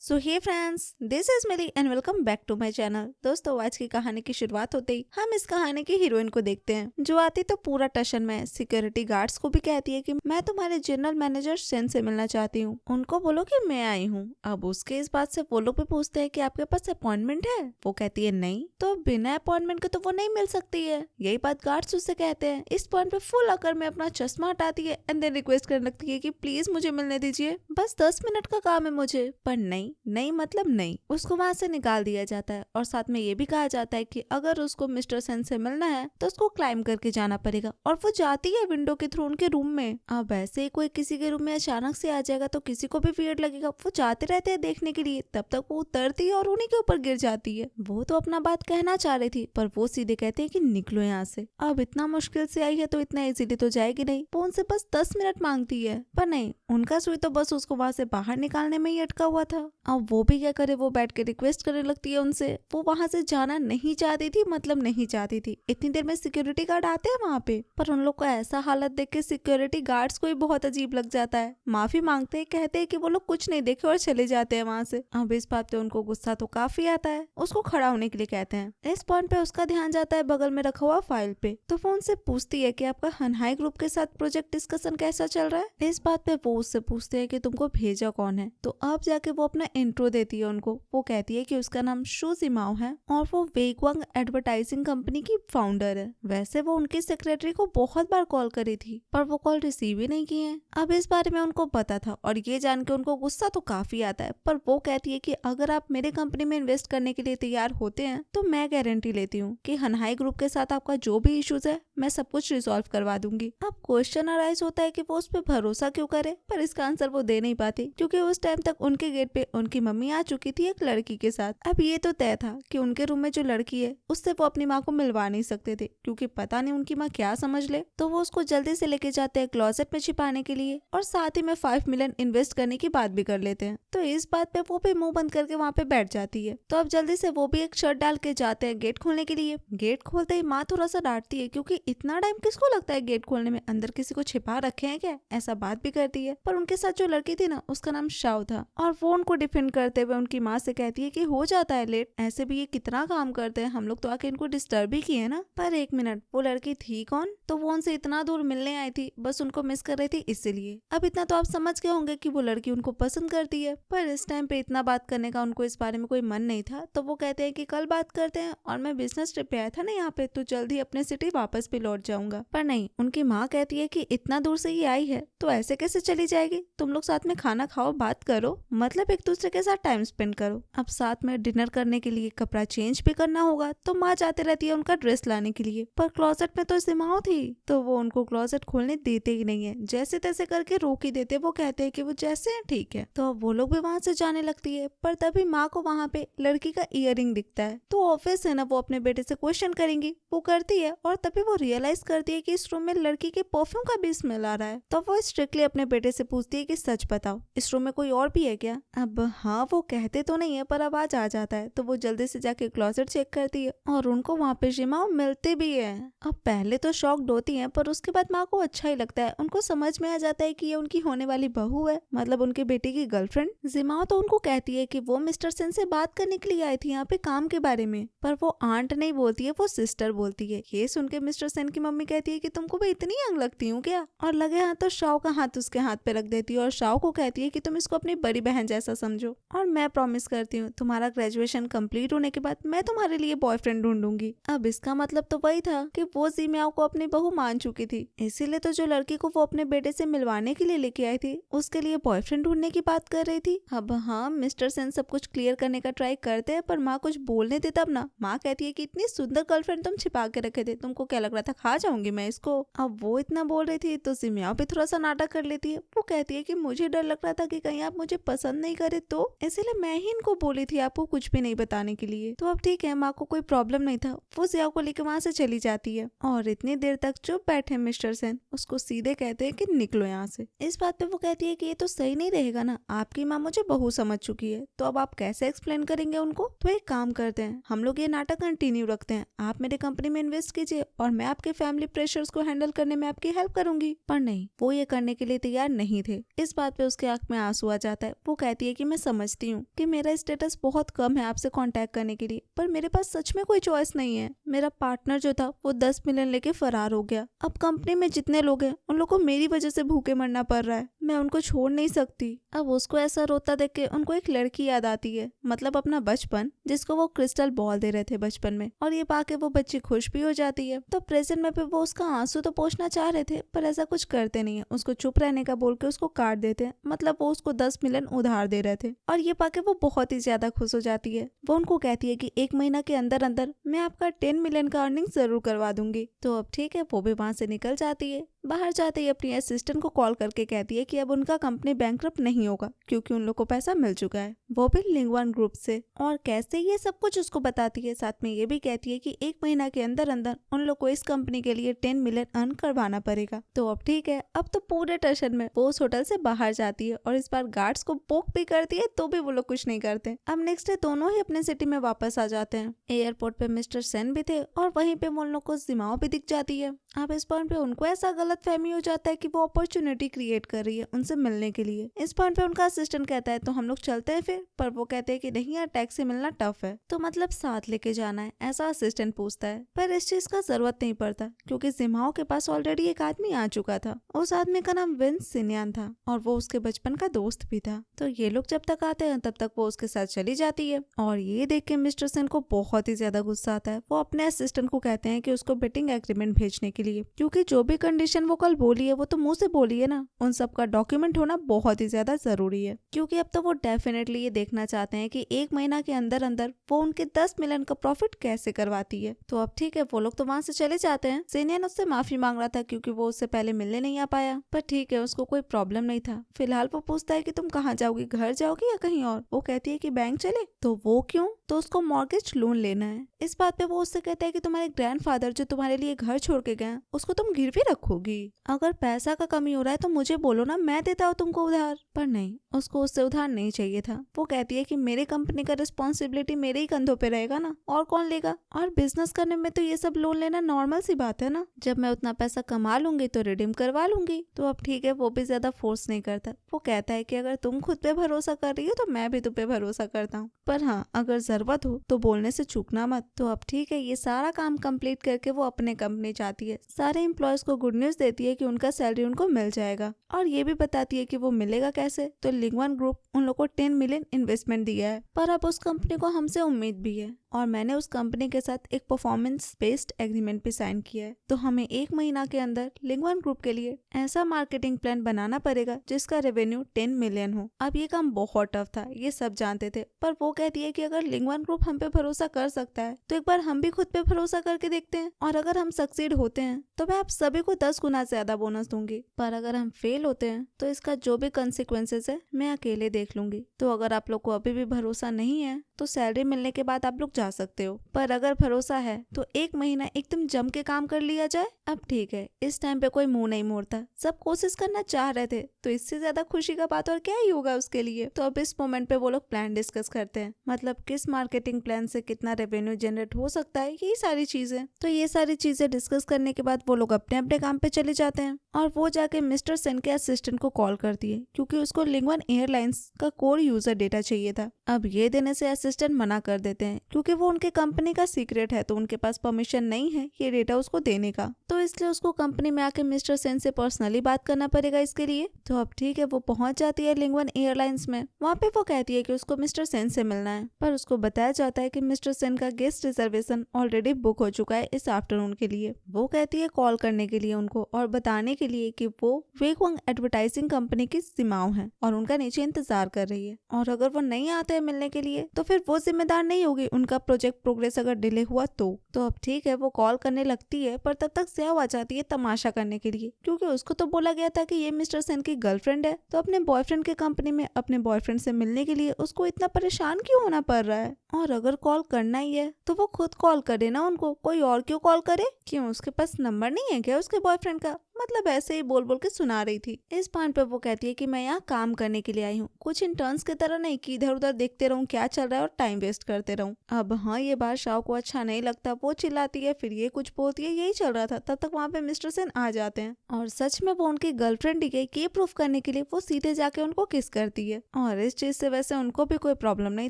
So hey friends, this is Mary and welcome back to my channel. दोस्तों, आज की कहानी की शुरुआत होते ही हम इस कहानी की हीरोइन को देखते हैं, जो आती तो पूरा टशन में सिक्योरिटी गार्ड्स को भी कहती है कि मैं तुम्हारे जनरल मैनेजर सेन से मिलना चाहती हूँ, उनको बोलो कि मैं आई हूँ। अब उसके इस बात से वो लोग भी पूछते हैं कि आपके पास अपॉइंटमेंट है। वो कहती है नहीं, तो बिना अपॉइंटमेंट के तो वो नहीं मिल सकती है। यही बात गार्ड्स उससे कहते हैं। इस पॉइंट पे फुल आकर में अपना चश्मा हटाती है एंड देन रिक्वेस्ट करने लगती है कि प्लीज मुझे मिलने दीजिए, बस 10 मिनट का काम है मुझे। पर नहीं नहीं मतलब नहीं, उसको वहाँ से निकाल दिया जाता है और साथ में ये भी कहा जाता है कि अगर उसको मिस्टर सेन से मिलना है तो उसको क्लाइम करके जाना पड़ेगा। और वो जाती है विंडो के थ्रू उनके रूम में। अब ऐसे ही कोई किसी के रूम में अचानक से आ जाएगा तो किसी को भी वियर्ड लगेगा। वो जाते रहते हैं देखने के लिए, तब तक वो उतरती है और उन्हीं के ऊपर गिर जाती है। वो तो अपना बात कहना चाह रही थी पर वो सीधे कहते हैं कि निकलो यहाँ से। अब इतना मुश्किल से आई है तो इतना इजीली तो जाएगी नहीं। वो उनसे बस 10 मिनट मांगती है, पर नहीं, उनका सुई तो बस उसको वहां से बाहर निकालने में ही अटका हुआ था। अब वो भी क्या करे, वो बैठ के रिक्वेस्ट करने लगती है उनसे। वो वहां से जाना नहीं चाहती थी, मतलब नहीं चाहती थी। इतनी देर में सिक्योरिटी गार्ड आते हैं वहां पे, पर उन लोग को ऐसा हालत देख के सिक्योरिटी गार्ड्स को ही बहुत अजीब लग जाता है। माफी मांगते हैं, कहते हैं कि वो लोग कुछ नहीं देखे और चले जाते हैं वहां से। अब इस बात पे उनको गुस्सा तो काफी आता है। उसको खड़ा होने के लिए कहते हैं। इस पॉइंट पे उसका ध्यान जाता है बगल में रखा हुआ फाइल पे, तो वो उनसे पूछती है कि आपका हनहाई ग्रुप के साथ प्रोजेक्ट डिस्कशन कैसा चल रहा है। इस बात पे वो उससे पूछते हैं कि तुमको भेजा कौन है। तो अब जाके वो अपना इंट्रो देती है उनको। वो कहती है कि उसका नाम शू जिमाओ है और वो वेगवांग एडवर्टाइजिंग कंपनी की फाउंडर है। वैसे वो उनकी सेक्रेटरी को बहुत बार कॉल करी थी पर वो कॉल रिसीव ही नहीं की है। अब इस बारे में उनको पता था और ये जान के उनको गुस्सा तो काफी आता है। पर वो कहती है कि अगर आप मेरे कंपनी में इन्वेस्ट करने के लिए तैयार होते हैं तो मैं गारंटी लेती हूँ कि हनहाई ग्रुप के साथ आपका जो भी इश्यूज है मैं सब कुछ रिजॉल्व करवा दूंगी। अब क्वेश्चन अराइज होता है कि वो उस पर भरोसा क्यों करे, पर इसका आंसर वो दे नहीं पाती क्योंकि उस टाइम तक उनके गेट पे उनकी मम्मी आ चुकी थी एक लड़की के साथ। अब ये तो तय था कि उनके रूम में जो लड़की है उससे वो अपनी माँ को मिलवा नहीं सकते थे, क्योंकि पता नहीं उनकी माँ क्या समझ ले। तो वो उसको जल्दी से लेके जाते हैं क्लोजेट में छिपाने के लिए और साथ ही में 5 मिलियन इन्वेस्ट करने की बात भी कर लेते हैं। तो इस बात पे वो भी मुंह बंद करके वहाँ पे बैठ जाती है। तो अब जल्दी से वो भी एक शर्ट डाल के जाते हैं गेट खोलने के लिए। गेट खोलते ही माँ थोड़ा सा डांटती है क्योंकि इतना टाइम किसको लगता है गेट खोलने में, अंदर किसी को छिपा रखे हैं क्या, ऐसा बात भी करती है। पर उनके साथ जो लड़की थी ना उसका नाम शाओ था और वो उनको डिफेंड करते हुए उनकी माँ से कहती है कि हो जाता है लेट, ऐसे भी ये कितना काम करते हैं, हम लोग तो आके इनको डिस्टर्ब ही किए ना। पर एक मिनट, वो लड़की थी कौन? तो वो उनसे इतना दूर मिलने आई थी, बस उनको मिस कर रही थी इसीलिए। अब इतना तो आप समझ गए होंगे कि वो लड़की उनको पसंद करती है, पर इस टाइम पे इतना बात करने का उनको इस बारे में कोई मन नहीं था। तो वो कहते हैं कि कल बात करते हैं और मैं बिजनेस ट्रिप पे आया था ना यहाँ पे, तो जल्द ही अपने सिटी वापस भी लौट जाऊंगा। पर नहीं, उनकी माँ कहती है कि इतना दूर से ही आई है तो ऐसे कैसे चली जाएगी, तुम लोग साथ में खाना खाओ, बात करो, मतलब एक दूसरे के साथ टाइम स्पेंड करो। अब साथ में डिनर करने के लिए कपड़ा चेंज भी करना होगा, तो माँ जाती रहती है उनका ड्रेस लाने के लिए। पर क्लोजेट में तो जिमाओ थी, तो वो उनको क्लोजेट खोलने देते ही नहीं है, जैसे तैसे करके रोक ही देते। वो कहते हैं कि वो जैसे हैं ठीक है। तो अब वो लोग भी वहां से जाने लगती है, पर तभी माँ को वहां पे लड़की का इयररिंग दिखता है। तो ऑफिस है ना, वो अपने बेटे से क्वेश्चन करेंगी। वो करती है और तभी वो रियलाइज करती है कि इस रूम में लड़की के परफ्यूम का भी स्मेल आ रहा है। तो वो स्ट्रिक्टली अपने बेटे से पूछती है कि सच बताओ, इस रूम में कोई और भी है क्या? अब हाँ, वो कहते तो नहीं है पर आवाज आ जाता है। तो वो जल्दी से जाके क्लोजेट चेक करती है और उनको वहाँ पे जिमाओ मिलते भी है। अब पहले तो शॉक्ड होती है पर उसके बाद माँ को अच्छा ही लगता है। उनको समझ में आ जाता है कि ये उनकी होने वाली बहू है, मतलब उनके बेटे की गर्लफ्रेंड। जिमाओ तो उनको कहती है कि वो मिस्टर सेन से बात करने के लिए आई थी यहाँ पे काम के बारे में, पर वो आंट नहीं बोलती है, वो सिस्टर बोलती है। ये सुन के मिस्टर सेन की मम्मी कहती है कि तुमको भी इतनी यंग लगती हूँ क्या? और लगे हाथ तो शाओ का हाथ उसके हाथ पे रख देती है और शाओ को कहती है कि तुम इसको अपनी बड़ी बहन जैसा समझो और मैं प्रॉमिस करती हूँ तुम्हारा ग्रेजुएशन कंप्लीट होने के बाद मैं तुम्हारे लिए बॉयफ्रेंड ढूंढूंगी। अब इसका मतलब तो वही था कि वो जिमियाओ को अपनी बहू मान चुकी थी, इसीलिए तो जो लड़की को वो अपने बेटे से मिलवाने के लिए लेके आई थी उसके लिए बॉयफ्रेंड ढूंढने की बात कर रही थी। अब हाँ, मिस्टर सेन सब कुछ क्लियर करने का ट्राई करते हैं पर माँ कुछ बोलने दे तब ना। माँ कहती है कि इतनी सुंदर गर्लफ्रेंड तुम छिपा के रखे थे, तुमको क्या लग रहा था खा जाऊंगी मैं इसको? अब वो इतना बोल रही थी तो जिमियाओ भी थोड़ा सा नाटक कर लेती है। वो कहती है कि मुझे डर लग रहा था कि कहीं आप मुझे पसंद नहीं करे, तो इसलिए मैं ही इनको बोली थी आपको कुछ भी नहीं बताने के लिए। तो अब ठीक है, माँ को कोई प्रॉब्लम नहीं था। वो जियाओ को लेकर वहां से चली जाती है और इतनी देर तक चुप बैठे मिस्टर सेन उसको सीधे कहते हैं कि निकलो यहाँ से। इस बात पे वो कहती है कि ये तो सही नहीं रहेगा ना, आपकी माँ मुझे बहू समझ चुकी है, तो अब आप कैसे एक्सप्लेन करेंगे उनको? तो एक काम करते हैं, हम लोग ये नाटक कंटिन्यू रखते हैं, आप मेरे कंपनी में इन्वेस्ट कीजिए और मैं आपके फैमिली प्रेशर्स को हैंडल करने में आपकी हेल्प करूंगी। पर नहीं, वो ये करने के लिए तैयार नहीं थे। इस बात पे उसके आंख में आंसू आ जाता है। वो कहती है कि मैं समझती हूँ कि मेरा स्टेटस बहुत कम है आपसे कांटेक्ट करने के लिए, पर मेरे पास सच में कोई चॉइस नहीं है। मेरा पार्टनर जो था वो 10 मिलियन लेके फरार हो गया। अब कंपनी में जितने लोग हैं उन लोगों को मेरी वजह से भूखे मरना पड़ रहा है। मैं उनको छोड़ नहीं सकती। अब उसको ऐसा रोता देख के उनको एक लड़की याद आती है, मतलब अपना बचपन, जिसको वो क्रिस्टल बॉल दे रहे थे बचपन में, और ये पाके वो बच्ची खुश भी हो जाती है। तो प्रेजेंट में वो उसका आंसू तो पोंछना चाह रहे थे, पर ऐसा कुछ करते नहीं है, उसको चुप रहने का बोल के उसको काट देते हैं। मतलब वो उसको 10 मिलियन उधार दे रहे थे, और ये पाके वो बहुत ही ज्यादा खुश हो जाती है। वो उनको कहती है कि 1 महीना के अंदर अंदर मैं आपका 10 मिलियन का अर्निंग जरूर करवा दूंगी। तो अब ठीक है, वो भी वहां से निकल जाती है। बाहर जाते ही अपनी असिस्टेंट को कॉल करके कहती है कि अब उनका कंपनी बैंकरप्ट नहीं होगा, क्योंकि उन लोग को पैसा मिल चुका है, वो भी लिंगवान ग्रुप से। और कैसे ये सब कुछ उसको बताती है, साथ में ये भी कहती है कि 1 महीना के अंदर अंदर उन लोग को इस कंपनी के लिए 10 मिलियन अर्न करवाना पड़ेगा। तो अब ठीक है, अब तो पूरे टशन में वो उस होटल से बाहर जाती है, और इस बार गार्ड्स को पोक भी करती है, तो भी वो लोग कुछ नहीं करते। अब नेक्स्ट डे दोनों ही अपने सिटी में वापस आ जाते हैं। एयरपोर्ट पे मिस्टर सेन भी थे, और वहीं पे उन लोग को जिमाओ भी दिख जाती है। अब इस पॉइंट पे उनको ऐसा गलत फहमी हो जाता है कि वो अपॉर्चुनिटी क्रिएट कर रही है उनसे मिलने के लिए। इस पॉइंट पे उनका असिस्टेंट कहता है तो हम लोग चलते हैं फिर, पर वो कहते हैं कि नहीं यार, टैक्सी मिलना टफ है। तो मतलब साथ लेके जाना है, ऐसा असिस्टेंट पूछता है। पर इस चीज का जरूरत नहीं पड़ता, क्योंकि जिमाओ के पास ऑलरेडी एक आदमी आ चुका था। उस आदमी का नाम विंस सिनियन था, और वो उसके बचपन का दोस्त भी था। तो ये लोग जब तक आते हैं तब तक वो उसके साथ चली जाती है। और ये देख के मिस्टर सेन को बहुत ही ज्यादा गुस्सा आता है। वो अपने असिस्टेंट को कहते हैं कि उसको बेटिंग एग्रीमेंट भेजने के लिए, क्योंकि जो भी कंडीशन वो कल बोली है वो तो मुंह से बोली है ना, उन सब का डॉक्यूमेंट होना बहुत ही ज्यादा जरूरी है। क्योंकि अब तो वो डेफिनेटली ये देखना चाहते हैं कि 1 महीना के अंदर अंदर वो उनके 10 मिलियन का प्रॉफिट कैसे करवाती है। तो अब ठीक है, वो लोग तो वहां से चले जाते हैं। सिनियन उससे माफी मांग रहा था क्योंकि वो उससे पहले मिलने नहीं आ पाया, पर ठीक है, उसको कोई प्रॉब्लम नहीं था। फिलहाल वो पूछता है कि तुम कहाँ जाओगी, घर जाओगी या कहीं और। वो कहती है कि बैंक चले। तो वो क्यों, तो उसको मॉर्गेज लोन लेना है। इस बात पे वो उससे कहता है कि तुम्हारे ग्रैंडफादर जो तुम्हारे लिए घर छोड़ के गए, उसको तुम गिरवी रखोगी। अगर पैसा का कमी हो रहा है तो मुझे बोलो ना, मैं देता हूँ तुमको उधार। पर नहीं, उसको उससे उधार नहीं चाहिए था। वो कहती है कि मेरे कंपनी का रिस्पॉन्सिबिलिटी मेरे ही कंधों पे रहेगा ना, और कौन लेगा। और बिजनेस करने में तो ये सब लोन लेना नॉर्मल सी बात है ना, जब मैं उतना पैसा कमा लूंगी तो रिडीम करवा लूंगी। तो अब ठीक है, वो भी ज्यादा फोर्स नहीं करता। वो कहता है कि अगर तुम खुद पे भरोसा कर रही हो तो मैं भी तुम पे भरोसा करता हूँ, पर हाँ, अगर जरूरत हो तो बोलने से चूकना मत। तो अब ठीक है, ये सारा काम कंप्लीट करके वो अपने कंपनी जाती है। सारे एम्प्लॉयज को गुड न्यूज देती है कि उनका सैलरी उनको मिल जाएगा, और ये भी बताती है कि वो मिलेगा कैसे। तो लिंगवान ग्रुप उन लोग को 10 मिलियन इन्वेस्टमेंट दिया है, पर अब उस कंपनी को हमसे उम्मीद भी है, और मैंने उस कंपनी के साथ एक परफॉर्मेंस बेस्ड एग्रीमेंट भी साइन किया है। तो हमें 1 महीना के अंदर लिंगवान ग्रुप के लिए ऐसा मार्केटिंग प्लान बनाना पड़ेगा जिसका रेवेन्यू 10 मिलियन हो। अब ये काम बहुत टफ था, ये सब जानते थे, पर वो कहती है कि अगर लिंगवान ग्रुप हम पे भरोसा कर सकता है तो एक बार हम भी खुद पे भरोसा करके देखते हैं, और अगर हम सक्सीड होते हैं तो मैं आप सभी को 10 गुना ज्यादा बोनस दूंगी। पर अगर हम फेल होते हैं तो इसका जो भी कंसिक्वेंसेस है मैं अकेले देख लूंगी। तो अगर आप लोग को अभी भी भरोसा नहीं है तो सैलरी मिलने के बाद आप लोग जा सकते हो, पर अगर भरोसा है तो 1 महीना एकदम जम के काम कर लिया जाए। अब ठीक है, इस टाइम पे कोई मुंह नहीं मोड़ता, सब कोशिश करना चाह रहे थे, तो इससे ज्यादा खुशी का बात और क्या ही होगा उसके लिए। तो अब इस मोमेंट पे वो लोग प्लान डिस्कस करते हैं, मतलब किस मार्केटिंग प्लान से कितना रेवेन्यू जनरेट हो सकता है, यही सारी चीजें। तो ये सारी चीजें डिस्कस करने के बाद वो लोग अपने अपने काम पे चले जाते हैं, और वो जाके मिस्टर सेन के असिस्टेंट को कॉल करती है, क्योंकि उसको लिंगवान एयरलाइंस का कोर यूजर डेटा चाहिए था। अब ये देने से असिस्टेंट मना कर देते हैं, क्योंकि वो उनके कंपनी का सीक्रेट है, तो उनके पास परमिशन नहीं है ये डेटा उसको देने का। तो इसलिए उसको कंपनी में आके मिस्टर सेन से पर्सनली बात करना पड़ेगा इसके लिए। तो अब ठीक है, वो पहुंच जाती है लिंगवान एयरलाइंस में। वहाँ पे वो कहती है कि उसको मिस्टर सेन से मिलना है, पर उसको बताया जाता है कि मिस्टर सेन का गेस्ट रिजर्वेशन ऑलरेडी बुक हो चुका है इस आफ्टरनून के लिए। वो कहती है कॉल करने के लिए उनको, और बताने के लिए कि वो वेगवांग एडवर्टाइजिंग कंपनी की जिम्मेदार है और उनका नीचे इंतजार कर रही है, और अगर वो नहीं आते हैं मिलने के लिए तो फिर वो जिम्मेदार नहीं होगी उनका प्रोजेक्ट प्रोग्रेस अगर डिले हुआ तो अब ठीक है, वो कॉल करने लगती है, पर तब तक ज़ियाओ आ जाती है तमाशा करने के लिए, क्योंकि उसको तो बोला गया था कि ये मिस्टर सेन की गर्लफ्रेंड है, तो अपने बॉयफ्रेंड के कंपनी में अपने बॉयफ्रेंड से मिलने के लिए उसको इतना परेशान क्यों होना पड़ रहा है। और अगर कॉल करना ही है तो वो खुद कॉल करे ना उनको, कोई और क्यों कॉल करे। क्यों, उसके पास नंबर नहीं है क्या उसके बॉयफ्रेंड का। मतलब ऐसे ही बोल बोल के सुना रही थी। इस पॉइंट पे वो कहती है कि मैं यहाँ काम करने के लिए आई हूँ, कुछ इंटर्न्स की तरह नहीं कि इधर उधर देखते रहूँ क्या चल रहा है और टाइम वेस्ट करते रहूँ। अब हाँ, ये बात शाओ को अच्छा नहीं लगता, वो चिल्लाती है, फिर ये कुछ बोलती है, यही चल रहा था। तब तक वहाँ पे मिस्टर सेन आ जाते हैं और सच में वो उनकी गर्लफ्रेंड ही है ये प्रूफ करने के लिए वो सीधे जाके उनको किस करती है। और इस चीज से वैसे उनको भी कोई प्रॉब्लम नहीं